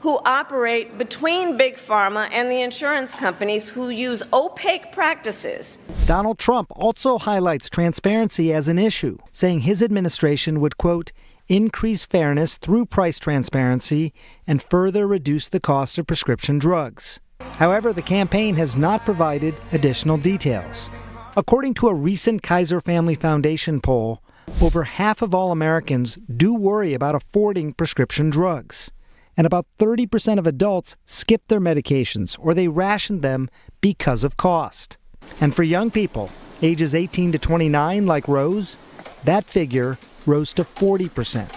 who operate between Big Pharma and the insurance companies who use opaque practices. Donald Trump also highlights transparency as an issue, saying his administration would, quote, increase fairness through price transparency and further reduce the cost of prescription drugs. However, the campaign has not provided additional details. According to a recent Kaiser Family Foundation poll, over half of all Americans do worry about affording prescription drugs. And about 30% of adults skip their medications or they ration them because of cost. And for young people, ages 18 to 29 like Rose, that figure rose to 40%.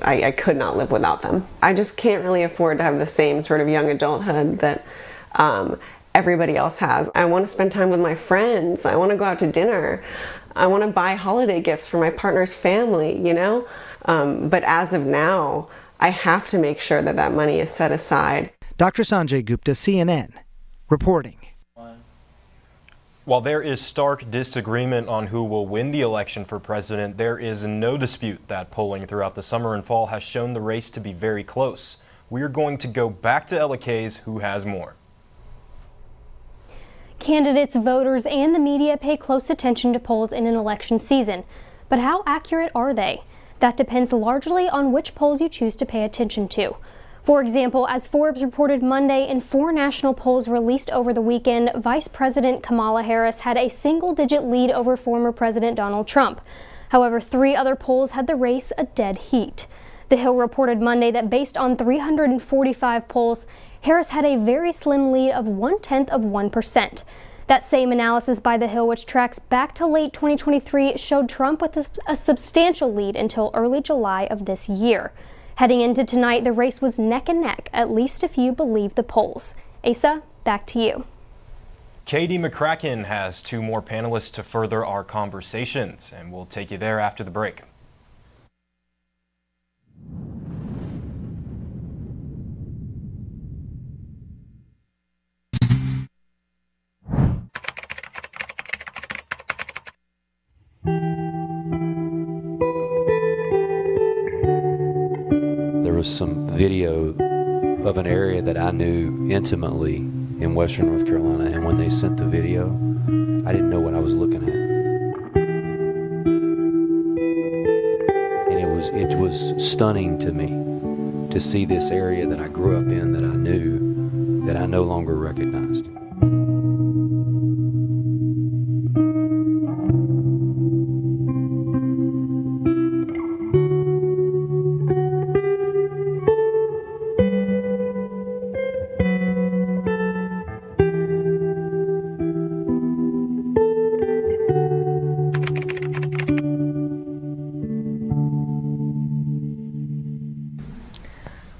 I could not live without them. I just can't really afford to have the same sort of young adulthood that everybody else has. I want to spend time with my friends. I want to go out to dinner. I want to buy holiday gifts for my partner's family, you know? But as of now, I have to make sure that that money is set aside. Dr. Sanjay Gupta, CNN, reporting. While there is stark disagreement on who will win the election for president, there is no dispute that polling throughout the summer and fall has shown the race to be very close. We are going to go back to Ella Kayes, who has more. Candidates, voters, and the media pay close attention to polls in an election season. But how accurate are they? That depends largely on which polls you choose to pay attention to. For example, as Forbes reported Monday in 4 national polls released over the weekend, Vice President Kamala Harris had a single-digit lead over former President Donald Trump. However, 3 other polls had the race a dead heat. The Hill reported Monday that based on 345 polls, Harris had a very slim lead of 0.1%. That same analysis by The Hill, which tracks back to late 2023, showed Trump with a substantial lead until early July of this year. Heading into tonight, the race was neck and neck, at least if you believe the polls. Asa, back to you. Katie McCracken has 2 more panelists to further our conversations, and we'll take you there after the break. There was some video of an area that I knew intimately in Western North Carolina, and when they sent the video, I didn't know what I was looking at. And it was stunning to me to see this area that I grew up in, that I knew, that I no longer recognized.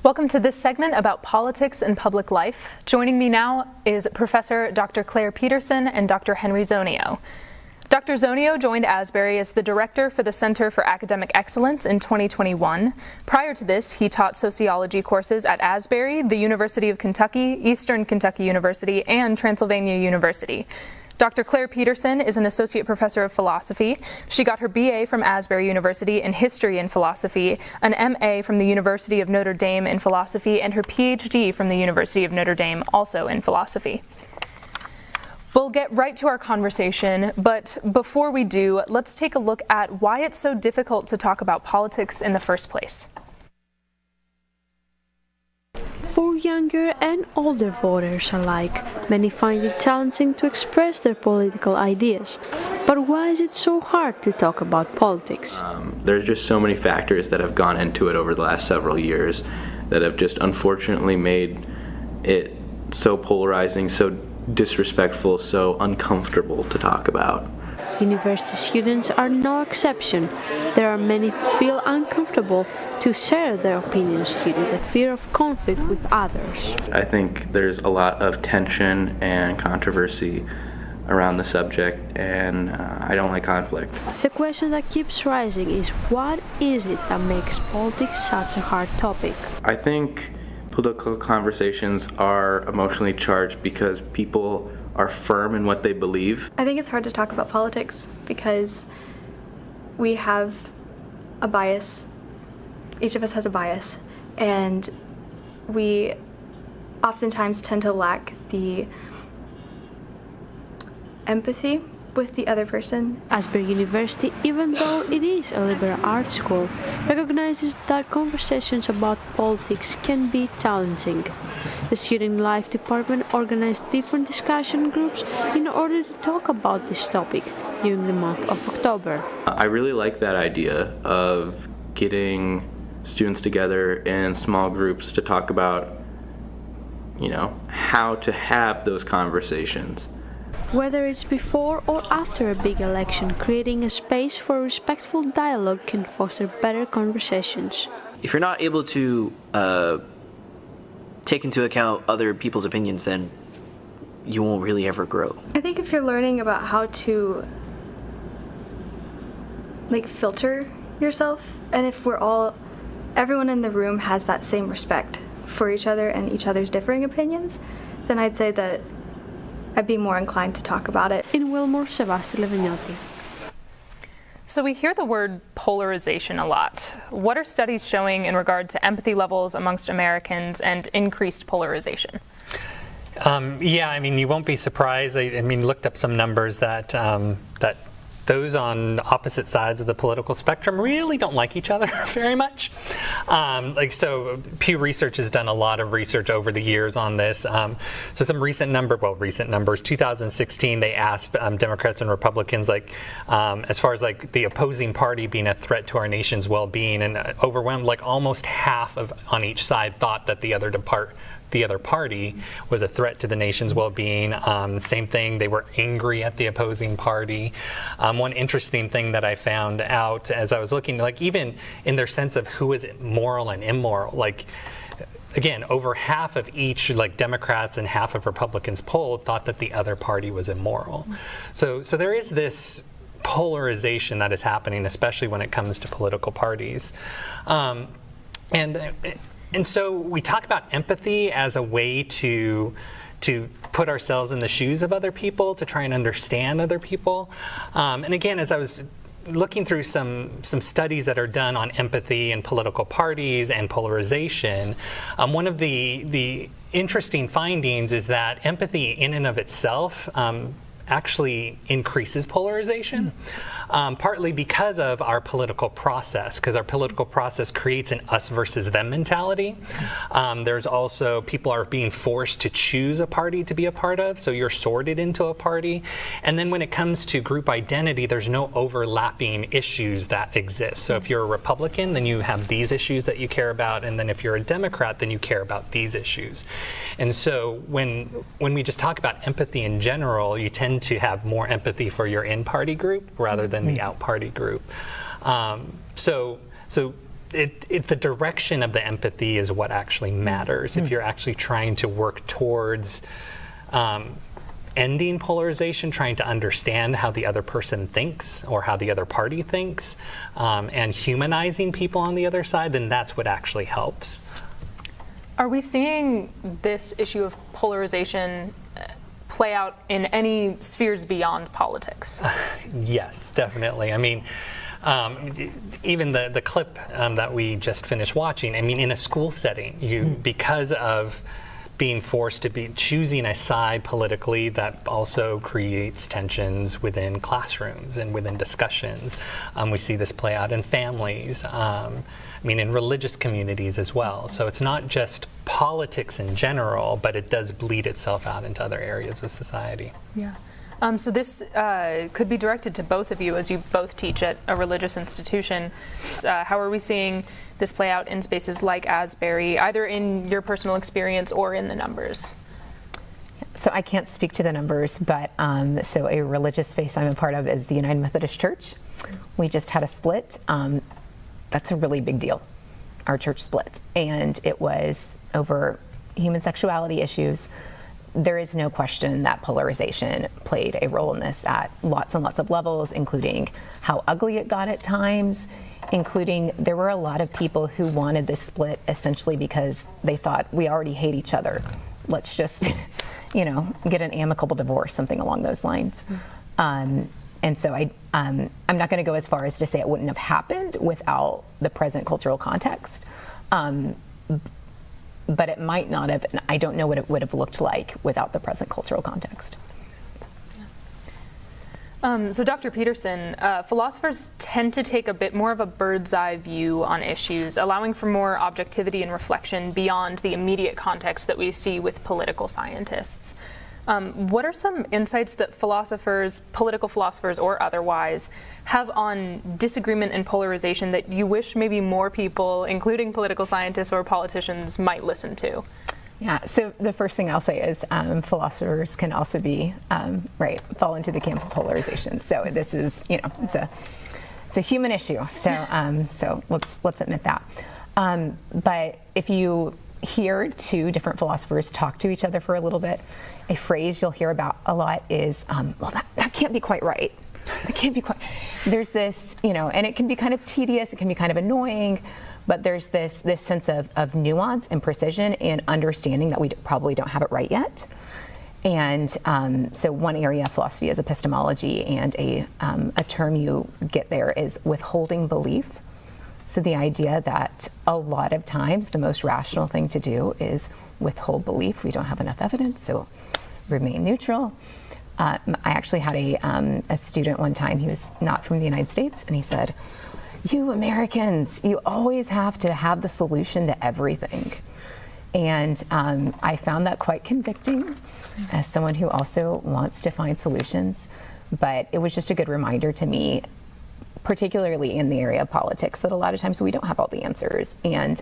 Welcome to this segment about politics and public life. Joining me now is Professor Dr. Claire Peterson and Dr. Henry Zonio. Dr. Zonio joined Asbury as the director for the Center for Academic Excellence in 2021. Prior to this, he taught sociology courses at Asbury, the University of Kentucky, Eastern Kentucky University, and Transylvania University. Dr. Claire Peterson is an associate professor of philosophy. She got her BA from Asbury University in history and philosophy, an MA from the University of Notre Dame in philosophy, and her PhD from the University of Notre Dame, also in philosophy. We'll get right to our conversation, but before we do, let's take a look at why it's so difficult to talk about politics in the first place. For younger and older voters alike, many find it challenging to express their political ideas. But why is it so hard to talk about politics? There's just so many factors that have gone into it over the last several years that have just unfortunately made it so polarizing, so disrespectful, so uncomfortable to talk about. University students are no exception. There are many who feel uncomfortable to share their opinions due to the fear of conflict with others. I think there's a lot of tension and controversy around the subject, and I don't like conflict. The question that keeps rising is, what is it that makes politics such a hard topic? I think political conversations are emotionally charged because people are firm in what they believe. I think it's hard to talk about politics because we have a bias. Each of us has a bias, and we oftentimes tend to lack the empathy with the other person. Asbury University, even though it is a liberal arts school, recognizes that conversations about politics can be challenging. The Student Life Department organized different discussion groups in order to talk about this topic during the month of October. I really like that idea of getting students together in small groups to talk about, how to have those conversations. Whether it's before or after a big election, creating a space for respectful dialogue can foster better conversations. If you're not able to take into account other people's opinions, then you won't really ever grow. I think if you're learning about how to filter yourself, and if everyone in the room has that same respect for each other and each other's differing opinions, then I'd say that I'd be more inclined to talk about it. In Wilmore, Sebastian Levignotti. So we hear the word polarization a lot. What are studies showing in regard to empathy levels amongst Americans and increased polarization? You won't be surprised. I looked up some numbers that those on opposite sides of the political spectrum really don't like each other very much. So Pew Research has done a lot of research over the years on this. So some recent numbers, 2016, they asked Democrats and Republicans, as far as the opposing party being a threat to our nation's well-being, and overwhelmed, almost half on each side thought that the other party was a threat to the nation's well-being. Same thing, they were angry at the opposing party. One interesting thing that I found out as I was looking, even in their sense of who is moral and immoral, again, over half of each, Democrats and half of Republicans polled thought that the other party was immoral. So there is this polarization that is happening, especially when it comes to political parties. And so we talk about empathy as a way to put ourselves in the shoes of other people, to try and understand other people. And again, as I was looking through some studies that are done on empathy and political parties and polarization, one of the interesting findings is that empathy in and of itself actually increases polarization, partly because of our political process, because our political process creates an us versus them mentality. There's also, people are being forced to choose a party to be a part of, so you're sorted into a party. And then when it comes to group identity, there's no overlapping issues that exist. So if you're a Republican, then you have these issues that you care about, and then if you're a Democrat, then you care about these issues. And so when we just talk about empathy in general, you tend to have more empathy for your in-party group rather than the out-party group. So the direction of the empathy is what actually matters. If you're actually trying to work towards ending polarization, trying to understand how the other person thinks or how the other party thinks, and humanizing people on the other side, then that's what actually helps. Are we seeing this issue of polarization play out in any spheres beyond politics? Yes, definitely. Even the clip that we just finished watching, in a school setting, because of being forced to be choosing a side politically, that also creates tensions within classrooms and within discussions. We see this play out in families, in religious communities as well. So it's not just politics in general, but it does bleed itself out into other areas of society. Yeah. So this could be directed to both of you, as you both teach at a religious institution. How are we seeing this play out in spaces like Asbury, either in your personal experience or in the numbers? So I can't speak to the numbers, but so a religious faith I'm a part of is the United Methodist Church. We just had a split. That's a really big deal, our church split. And it was over human sexuality issues. There is no question that polarization played a role in this at lots and lots of levels, including how ugly it got at times, including there were a lot of people who wanted this split essentially because they thought we already hate each other. Let's just, get an amicable divorce, something along those lines. And so I'm not going to go as far as to say it wouldn't have happened without the present cultural context. But it might not have, and I don't know what it would have looked like without the present cultural context. So Dr. Peterson, philosophers tend to take a bit more of a bird's eye view on issues, allowing for more objectivity and reflection beyond the immediate context that we see with political scientists. What are some insights that philosophers, political philosophers or otherwise, have on disagreement and polarization that you wish maybe more people, including political scientists or politicians, might listen to? Yeah, so the first thing I'll say is philosophers can also be, fall into the camp of polarization. So this is, it's a human issue. So let's admit that. But if you hear two different philosophers talk to each other for a little bit, a phrase you'll hear about a lot is, well, that can't be quite right. That can't be quite. There's this, and it can be kind of tedious, it can be kind of annoying, but there's this sense of nuance and precision and understanding that we probably don't have it right yet. And so one area of philosophy is epistemology, and a term you get there is withholding belief. So the idea that a lot of times the most rational thing to do is withhold belief. We don't have enough evidence, so remain neutral. I actually had a student one time, he was not from the United States, and he said, "You Americans, you always have to have the solution to everything." And I found that quite convicting as someone who also wants to find solutions. But it was just a good reminder to me, particularly in the area of politics, that a lot of times we don't have all the answers. And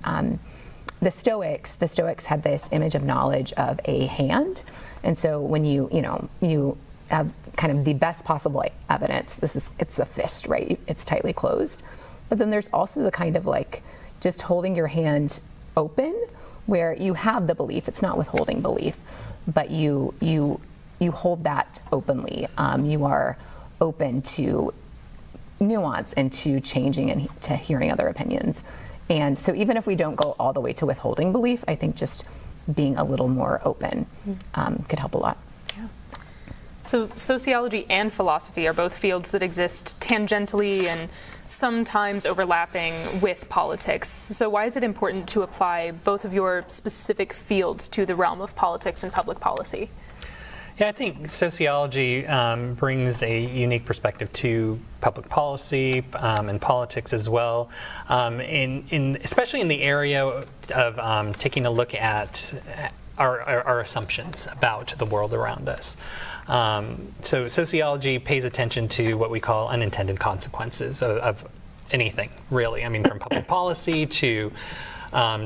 the Stoics had this image of knowledge of a hand. And so when you have kind of the best possible evidence, it's a fist, right? It's tightly closed. But then there's also the kind of like just holding your hand open, where you have the belief. It's not withholding belief, but you hold that openly. You are open to nuance and to changing and to hearing other opinions. And so even if we don't go all the way to withholding belief, I think just being a little more open could help a lot. So sociology and philosophy are both fields that exist tangentially and sometimes overlapping with politics. So why is it important to apply both of your specific fields to the realm of politics and public policy? Yeah, I think sociology brings a unique perspective to public policy and politics as well, especially in the area of taking a look at our assumptions about the world around us. So sociology pays attention to what we call unintended consequences of anything, really. I mean, from public policy to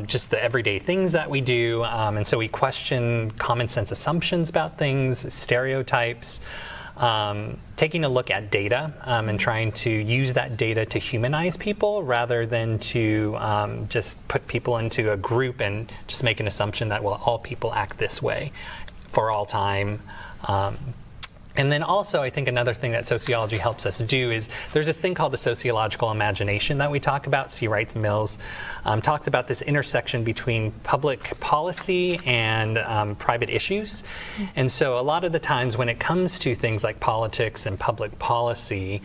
just the everyday things that we do. And so we question common sense assumptions about things, stereotypes, taking a look at data and trying to use that data to humanize people rather than to just put people into a group and just make an assumption that, well, all people act this way for all time. And then also, I think another thing that sociology helps us do is there's this thing called the sociological imagination that we talk about. C. Wright Mills talks about this intersection between public policy and private issues. And so a lot of the times when it comes to things like politics and public policy,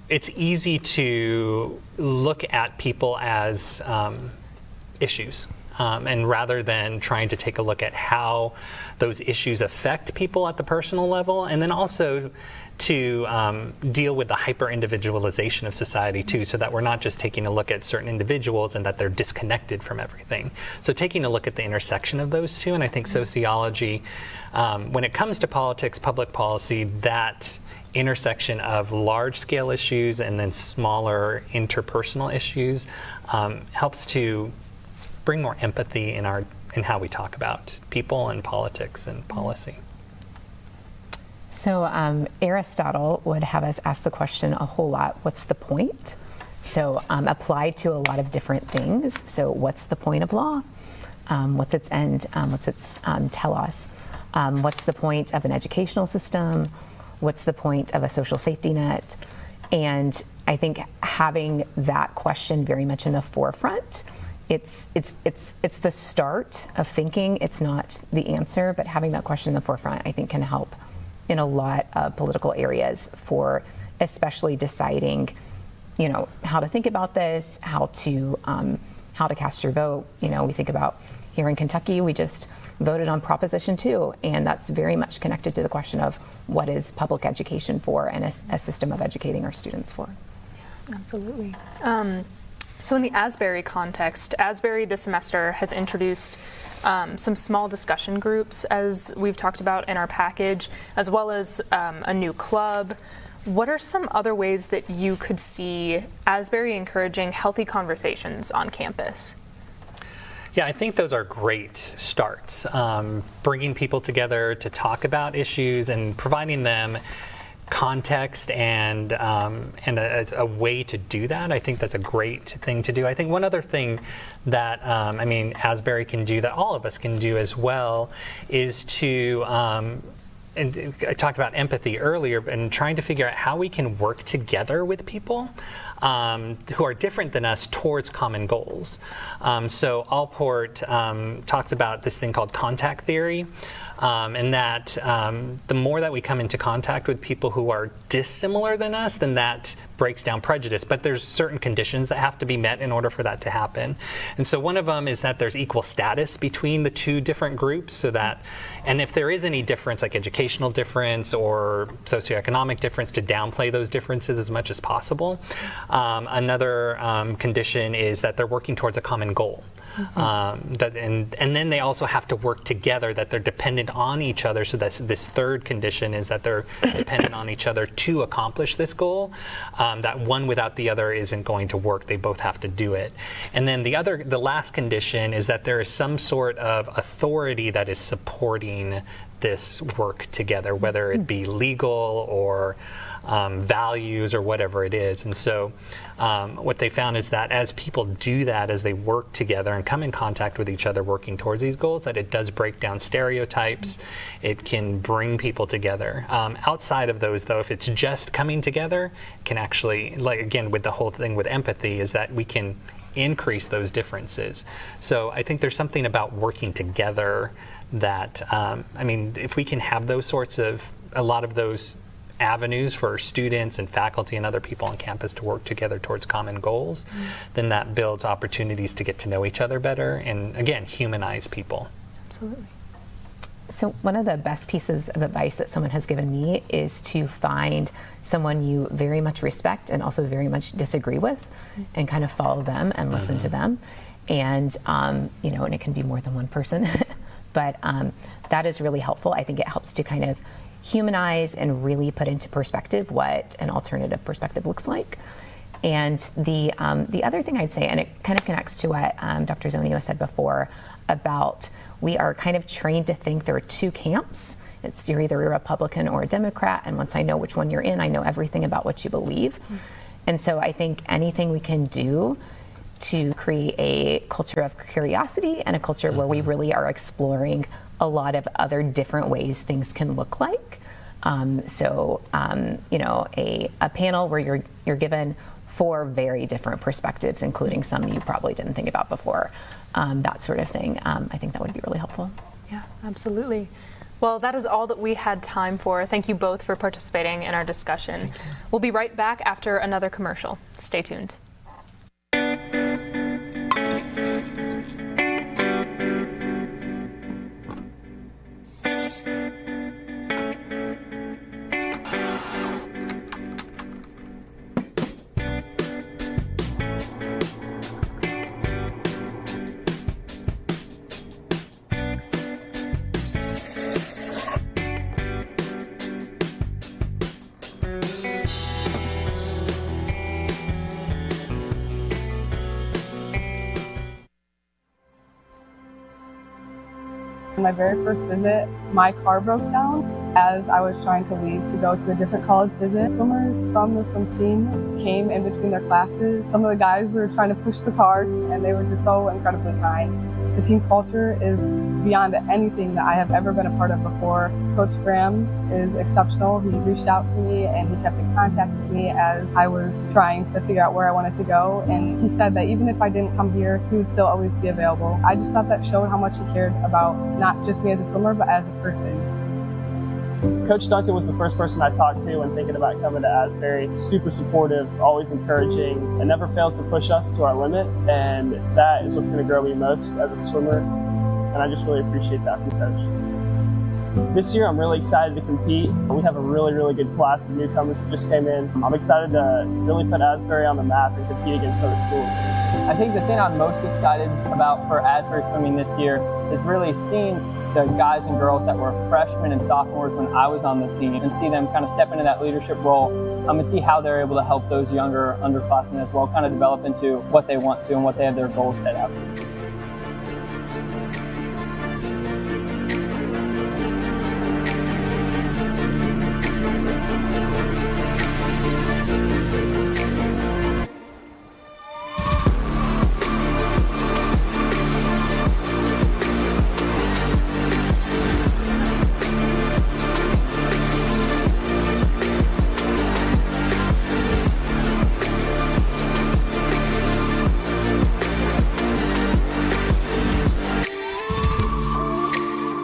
it's easy to look at people as issues. And rather than trying to take a look at how those issues affect people at the personal level, and then also to deal with the hyper-individualization of society too, so that we're not just taking a look at certain individuals and that they're disconnected from everything. So taking a look at the intersection of those two, and I think sociology, when it comes to politics, public policy, that intersection of large-scale issues and then smaller interpersonal issues helps to bring more empathy in our in how we talk about people and politics and policy. So Aristotle would have us ask the question a whole lot, what's the point? So applied to a lot of different things. So what's the point of law? What's its end? What's its telos? What's the point of an educational system? What's the point of a social safety net? And I think having that question very much in the forefront, it's the start of thinking. It's not the answer, but having that question in the forefront, I think, can help in a lot of political areas for especially deciding, you know, how to think about this, how to cast your vote. You know, we think about here in Kentucky, we just voted on Proposition 2, and that's very much connected to the question of what is public education for and a system of educating our students for. Yeah, absolutely. So in the Asbury context, Asbury this semester has introduced some small discussion groups, as we've talked about in our package, as well as a new club. What are some other ways that you could see Asbury encouraging healthy conversations on campus? Yeah, I think those are great starts. Bringing people together to talk about issues and providing them context and a way to do that. I think that's a great thing to do. I think one other thing that Asbury can do, that all of us can do as well, is to and I talked about empathy earlier, and trying to figure out how we can work together with people who are different than us towards common goals. So Allport talks about this thing called contact theory, and that the more that we come into contact with people who are dissimilar than us, then that breaks down prejudice. But there's certain conditions that have to be met in order for that to happen. And so one of them is that there's equal status between the two different groups, so that, and if there is any difference, like educational difference or socioeconomic difference, to downplay those differences as much as possible. Another condition is that they're working towards a common goal. And then they also have to work together, that they're dependent on each other. So that's this third condition, is that they're dependent on each other to accomplish this goal. That one without the other isn't going to work. They both have to do it. And then the last condition is that there is some sort of authority that is supporting this work together, whether it be legal or values or whatever it is. And so what they found is that as people do that, as they work together and come in contact with each other working towards these goals, that it does break down stereotypes. It can bring people together. Outside of those, though, if it's just coming together, can actually, like again with the whole thing with empathy, is that we can increase those differences. So I think there's something about working together that, if we can have those sorts of, a lot of those avenues for students and faculty and other people on campus to work together towards common goals, then that builds opportunities to get to know each other better and, again, humanize people. Absolutely. So one of the best pieces of advice that someone has given me is to find someone you very much respect and also very much disagree with, and kind of follow them and listen to them. And, and it can be more than one person, but that is really helpful. I think it helps to kind of humanize and really put into perspective what an alternative perspective looks like. And the other thing I'd say, and it kind of connects to what Dr. Zonio said before about, we are kind of trained to think there are two camps. It's, you're either a Republican or a Democrat, and once I know which one you're in, I know everything about what you believe. And so I think anything we can do to create a culture of curiosity and a culture where we really are exploring a lot of other different ways things can look like. A panel where you're given 4 very different perspectives, including some you probably didn't think about before, that sort of thing. I think that would be really helpful. Yeah, absolutely. Well, that is all that we had time for. Thank you both for participating in our discussion. We'll be right back after another commercial. Stay tuned. On my very first visit, my car broke down as I was trying to leave to go to a different college visit. Swimmers from the swim team came in between their classes. Some of the guys were trying to push the cart, and they were just so incredibly kind. The team culture is beyond anything that I have ever been a part of before. Coach Graham is exceptional. He reached out to me and he kept in contact with me as I was trying to figure out where I wanted to go. And he said that even if I didn't come here, he would still always be available. I just thought that showed how much he cared about not just me as a swimmer, but as a person. Coach Duncan was the first person I talked to when thinking about coming to Asbury. Super supportive, always encouraging, and never fails to push us to our limit. And that is what's going to grow me most as a swimmer. And I just really appreciate that from Coach. This year, I'm really excited to compete. We have a really, really good class of newcomers that just came in. I'm excited to really put Asbury on the map and compete against other schools. I think the thing I'm most excited about for Asbury swimming this year is really seeing the guys and girls that were freshmen and sophomores when I was on the team and see them kind of step into that leadership role and see how they're able to help those younger underclassmen as well kind of develop into what they want to and what they have their goals set out to.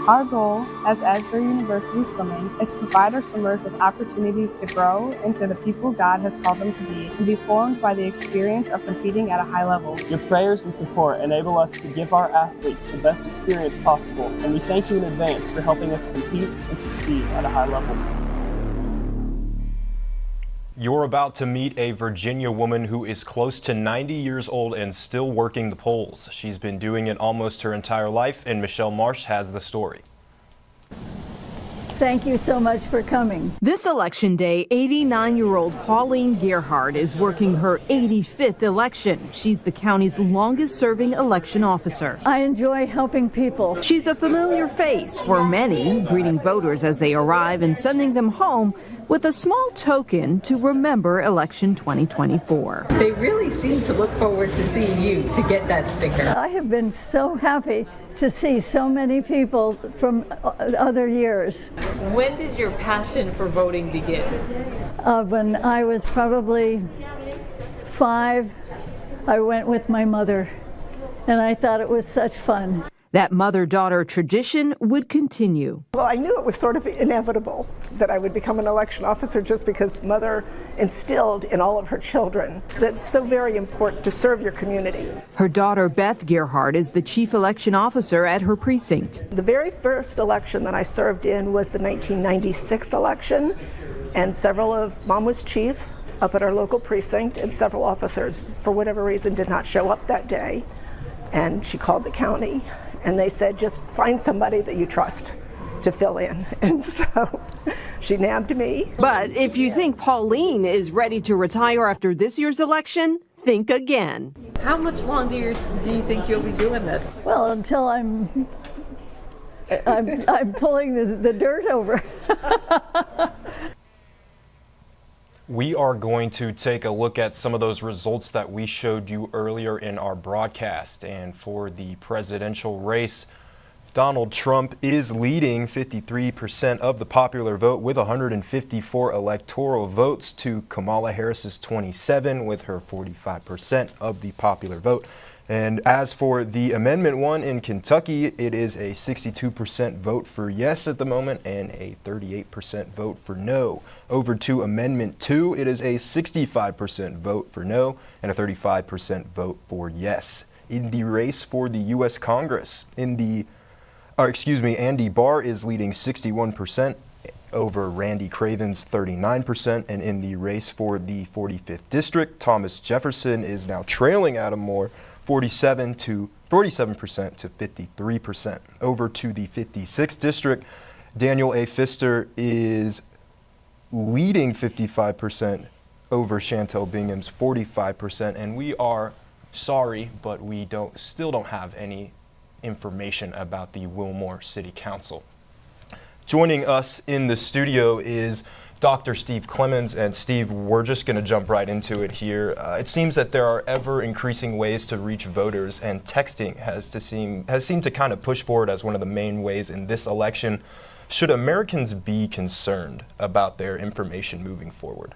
Our goal as Asbury University Swimming is to provide our swimmers with opportunities to grow into the people God has called them to be formed by the experience of competing at a high level. Your prayers and support enable us to give our athletes the best experience possible, and we thank you in advance for helping us compete and succeed at a high level. You're about to meet a Virginia woman who is close to 90 years old and still working the polls. She's been doing it almost her entire life, and Michelle Marsh has the story. Thank you so much for coming. This election day, 89-year-old Pauline Gerhardt is working her 85th election. She's the county's longest-serving election officer. I enjoy helping people. She's a familiar face for many, greeting voters as they arrive and sending them home with a small token to remember election 2024. They really seem to look forward to seeing you to get that sticker. I have been so happy to see so many people from other years. When did your passion for voting begin? When I was probably 5, I went with my mother, and I thought it was such fun. That mother-daughter tradition would continue. Well, I knew it was sort of inevitable that I would become an election officer just because Mother instilled in all of her children that it's so very important to serve your community. Her daughter Beth Gerhardt is the chief election officer at her precinct. The very first election that I served in was the 1996 election, and Mom was chief up at our local precinct, and several officers, for whatever reason, did not show up that day. And she called the county. And they said, just find somebody that you trust to fill in. And so she nabbed me. But if you think Pauline is ready to retire after this year's election, think again. How much longer do you think you'll be doing this? Well, until I'm pulling the dirt over. We are going to take a look at some of those results that we showed you earlier in our broadcast. And for the presidential race, Donald Trump is leading 53% of the popular vote with 154 electoral votes to Kamala Harris's 27 with her 45% of the popular vote. And as for the Amendment 1 in Kentucky, it is a 62% vote for yes at the moment and a 38% vote for no. Over to Amendment 2, it is a 65% vote for no and a 35% vote for yes. In the race for the U.S. Congress, Andy Barr is leading 61% over Randy Craven's 39%, and in the race for the 45th district, Thomas Jefferson is now trailing Adam Moore 47% to 53%. Over to the 56th district, Daniel A. Pfister is leading 55% over Chantel Bingham's 45%, and we are sorry, but we still don't have any information about the Wilmore City Council. Joining us in the studio is Dr. Steve Clements. And Steve, we're just going to jump right into it here. It seems that there are ever increasing ways to reach voters, and texting has seemed to kind of push forward as one of the main ways in this election. Should Americans be concerned about their information moving forward?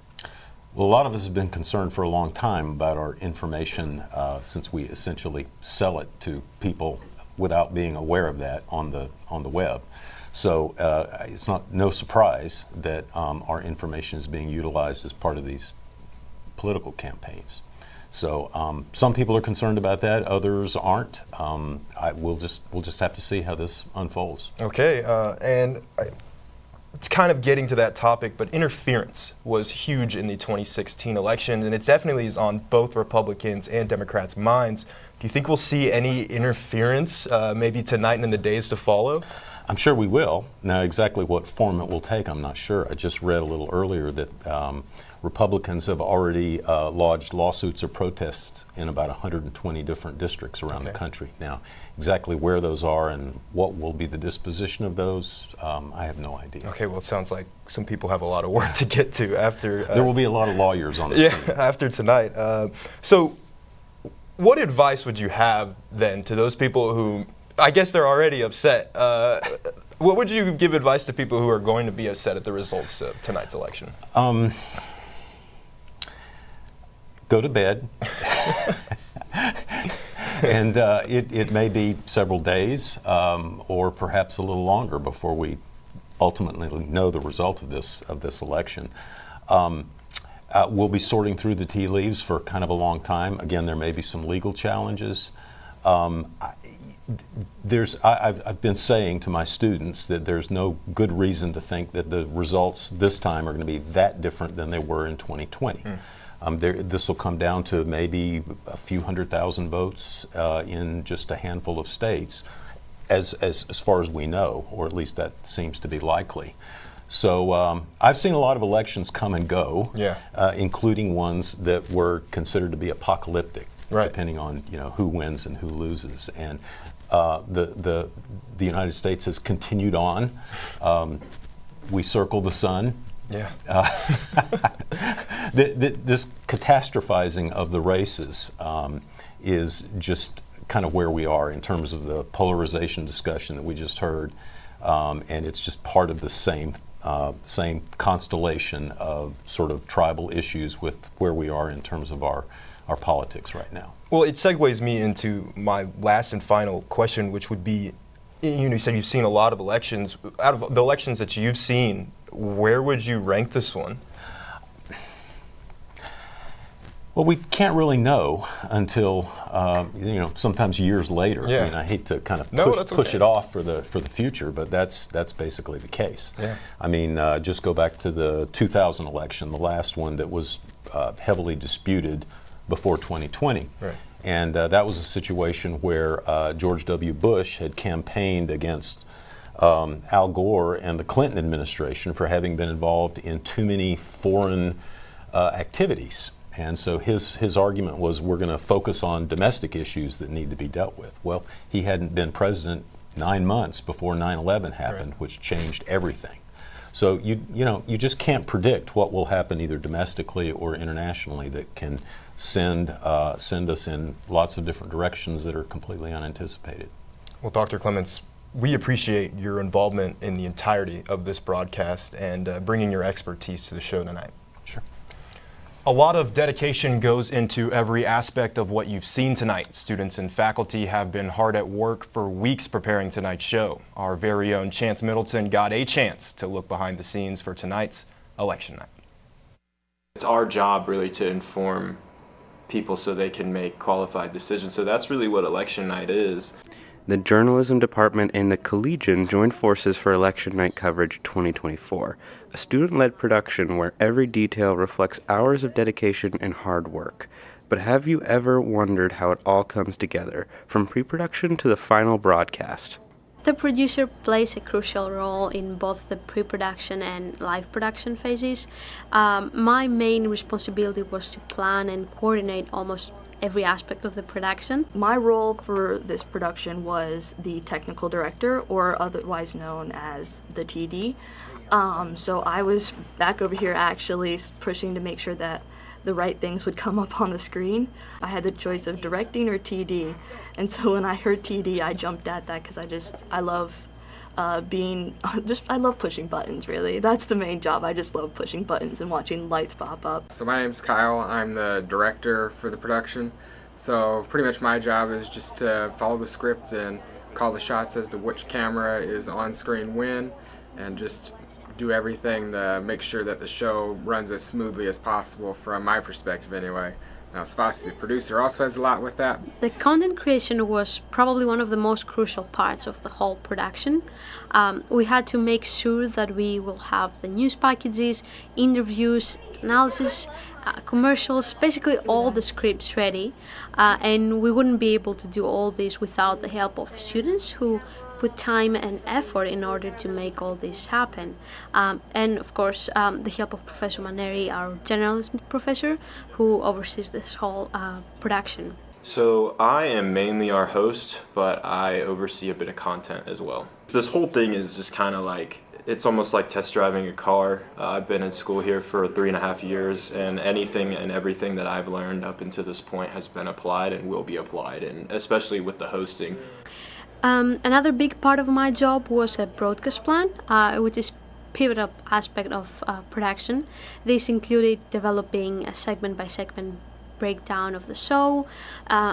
Well, a lot of us have been concerned for a long time about our information since we essentially sell it to people without being aware of that on the web. So it's no surprise that our information is being utilized as part of these political campaigns. So some people are concerned about that, others aren't. We'll just have to see how this unfolds. Okay, it's kind of getting to that topic, but interference was huge in the 2016 election, and it definitely is on both Republicans and Democrats' minds. Do you think we'll see any interference maybe tonight and in the days to follow? I'm sure we will. Now, exactly what form it will take, I'm not sure. I just read a little earlier that Republicans have already lodged lawsuits or protests in about 120 different districts around the country. Now, exactly where those are and what will be the disposition of those, I have no idea. Okay, well, it sounds like some people have a lot of work to get to after. There will be a lot of lawyers on the scene. After tonight. So, what advice would you have then to those people who, I guess they're already upset? What would you give advice to people who are going to be upset at the results of tonight's election? Go to bed. And it may be several days or perhaps a little longer before we ultimately know the result of this election. We'll be sorting through the tea leaves for kind of a long time. Again, there may be some legal challenges. I've been saying to my students that there's no good reason to think that the results this time are going to be that different than they were in 2020. This will come down to maybe a few 100,000 votes in just a handful of states, as far as we know, or at least that seems to be likely. So I've seen a lot of elections come and go, including ones that were considered to be apocalyptic, depending on who wins and who loses. And the United States has continued on. We circle the sun. This catastrophizing of the races is just kind of where we are in terms of the polarization discussion that we just heard, and it's just part of the same constellation of sort of tribal issues with where we are in terms of our politics right now. Well, it segues me into my last and final question, which would be, you said you've seen a lot of elections. Out of the elections that you've seen, where would you rank this one? Well, we can't really know until sometimes years later. I mean, I hate to kind of push it off for the future, but that's basically the case. I mean, just go back to the 2000 election, the last one that was heavily disputed before 2020. And that was a situation where George W. Bush had campaigned against Al Gore and the Clinton administration for having been involved in too many foreign activities. And so his argument was, we're going to focus on domestic issues that need to be dealt with. Well, he hadn't been president 9 months before 9/11 happened, which changed everything. So you just can't predict what will happen either domestically or internationally that can send us in lots of different directions that are completely unanticipated. Well, Dr. Clements, we appreciate your involvement in the entirety of this broadcast and bringing your expertise to the show tonight. Sure. A lot of dedication goes into every aspect of what you've seen tonight. Students and faculty have been hard at work for weeks preparing tonight's show. Our very own Chance Middleton got a chance to look behind the scenes for tonight's election night. It's our job really to inform people so they can make qualified decisions. So that's really what election night is. The journalism department and the Collegian joined forces for Election Night Coverage 2024, a student-led production where every detail reflects hours of dedication and hard work. But have you ever wondered how it all comes together, from pre-production to the final broadcast? The producer plays a crucial role in both the pre-production and live production phases. My main responsibility was to plan and coordinate almost every aspect of the production. My role for this production was the technical director, or otherwise known as the TD. So I was back over here actually pushing to make sure that the right things would come up on the screen. I had the choice of directing or TD, and so when I heard TD, I jumped at that because I love I love pushing buttons, really. That's the main job. I just love pushing buttons and watching lights pop up. So my name's Kyle. I'm the director for the production. So pretty much my job is just to follow the script and call the shots as to which camera is on screen when, and just do everything to make sure that the show runs as smoothly as possible from my perspective anyway. Now Svasti, the producer, also has a lot with that. The content creation was probably one of the most crucial parts of the whole production. We had to make sure that we will have the news packages, interviews, analysis, commercials, basically all the scripts ready, and we wouldn't be able to do all this without the help of students who put time and effort in order to make all this happen. And of course, the help of Professor Maneri, our journalism professor, who oversees this whole production. So I am mainly our host, but I oversee a bit of content as well. This whole thing is just kind of like, it's almost like test driving a car. I've been in school here for 3.5 years, and anything and everything that I've learned up until this point has been applied and will be applied, and especially with the hosting. Another big part of my job was the broadcast plan, which is pivotal aspect of production. This included developing a segment-by-segment breakdown of the show,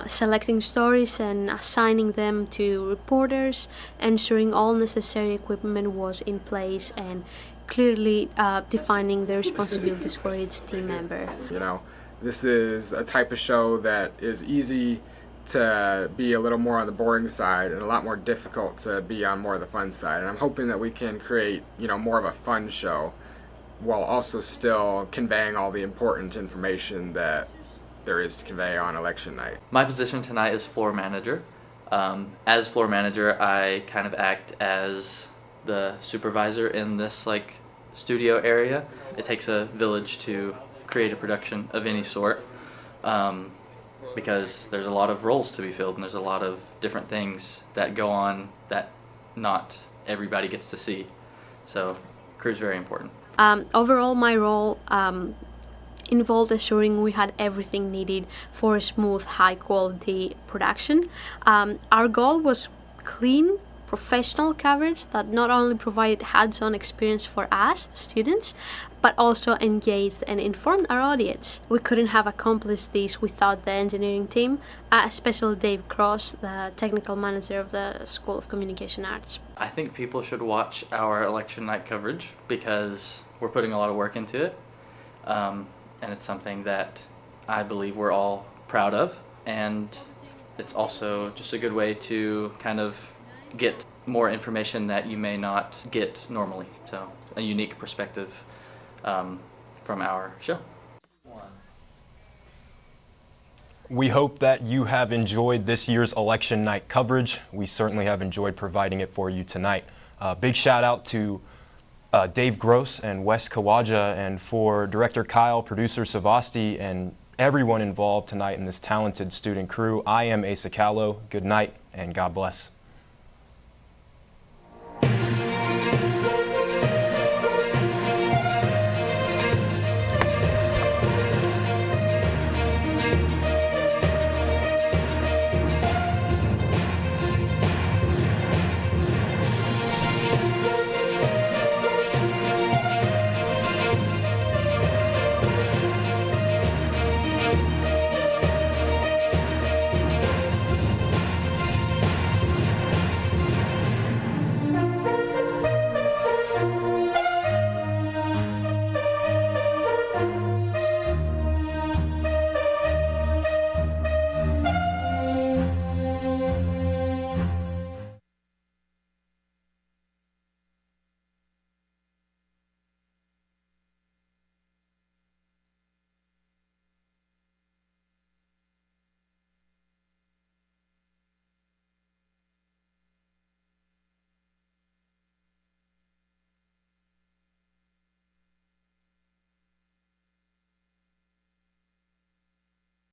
selecting stories and assigning them to reporters, ensuring all necessary equipment was in place, and clearly defining the responsibilities for each team member. You know, this is a type of show that is easy to be a little more on the boring side and a lot more difficult to be on more of the fun side. And I'm hoping that we can create, you know, more of a fun show while also still conveying all the important information that there is to convey on election night. My position tonight is floor manager. As floor manager, I kind of act as the supervisor in this studio area. It takes a village to create a production of any sort. Because there's a lot of roles to be filled and there's a lot of different things that go on that not everybody gets to see. So crew's very important. Overall, my role involved assuring we had everything needed for a smooth, high-quality production. Our goal was clean, professional coverage that not only provided hands-on experience for us, students, but also engaged and informed our audience. We couldn't have accomplished this without the engineering team, especially Dave Gross, the technical manager of the School of Communication Arts. I think people should watch our election night coverage because we're putting a lot of work into it, and it's something that I believe we're all proud of, and it's also just a good way to kind of get more information that you may not get normally. So a unique perspective from our show. We hope that you have enjoyed this year's election night coverage. We certainly have enjoyed providing it for you tonight. Big shout out to Dave Gross and Wes Kawaja, and for Director Kyle, producer Savasti, and everyone involved tonight in this talented student crew. I am Asa Callow. Good night and God bless.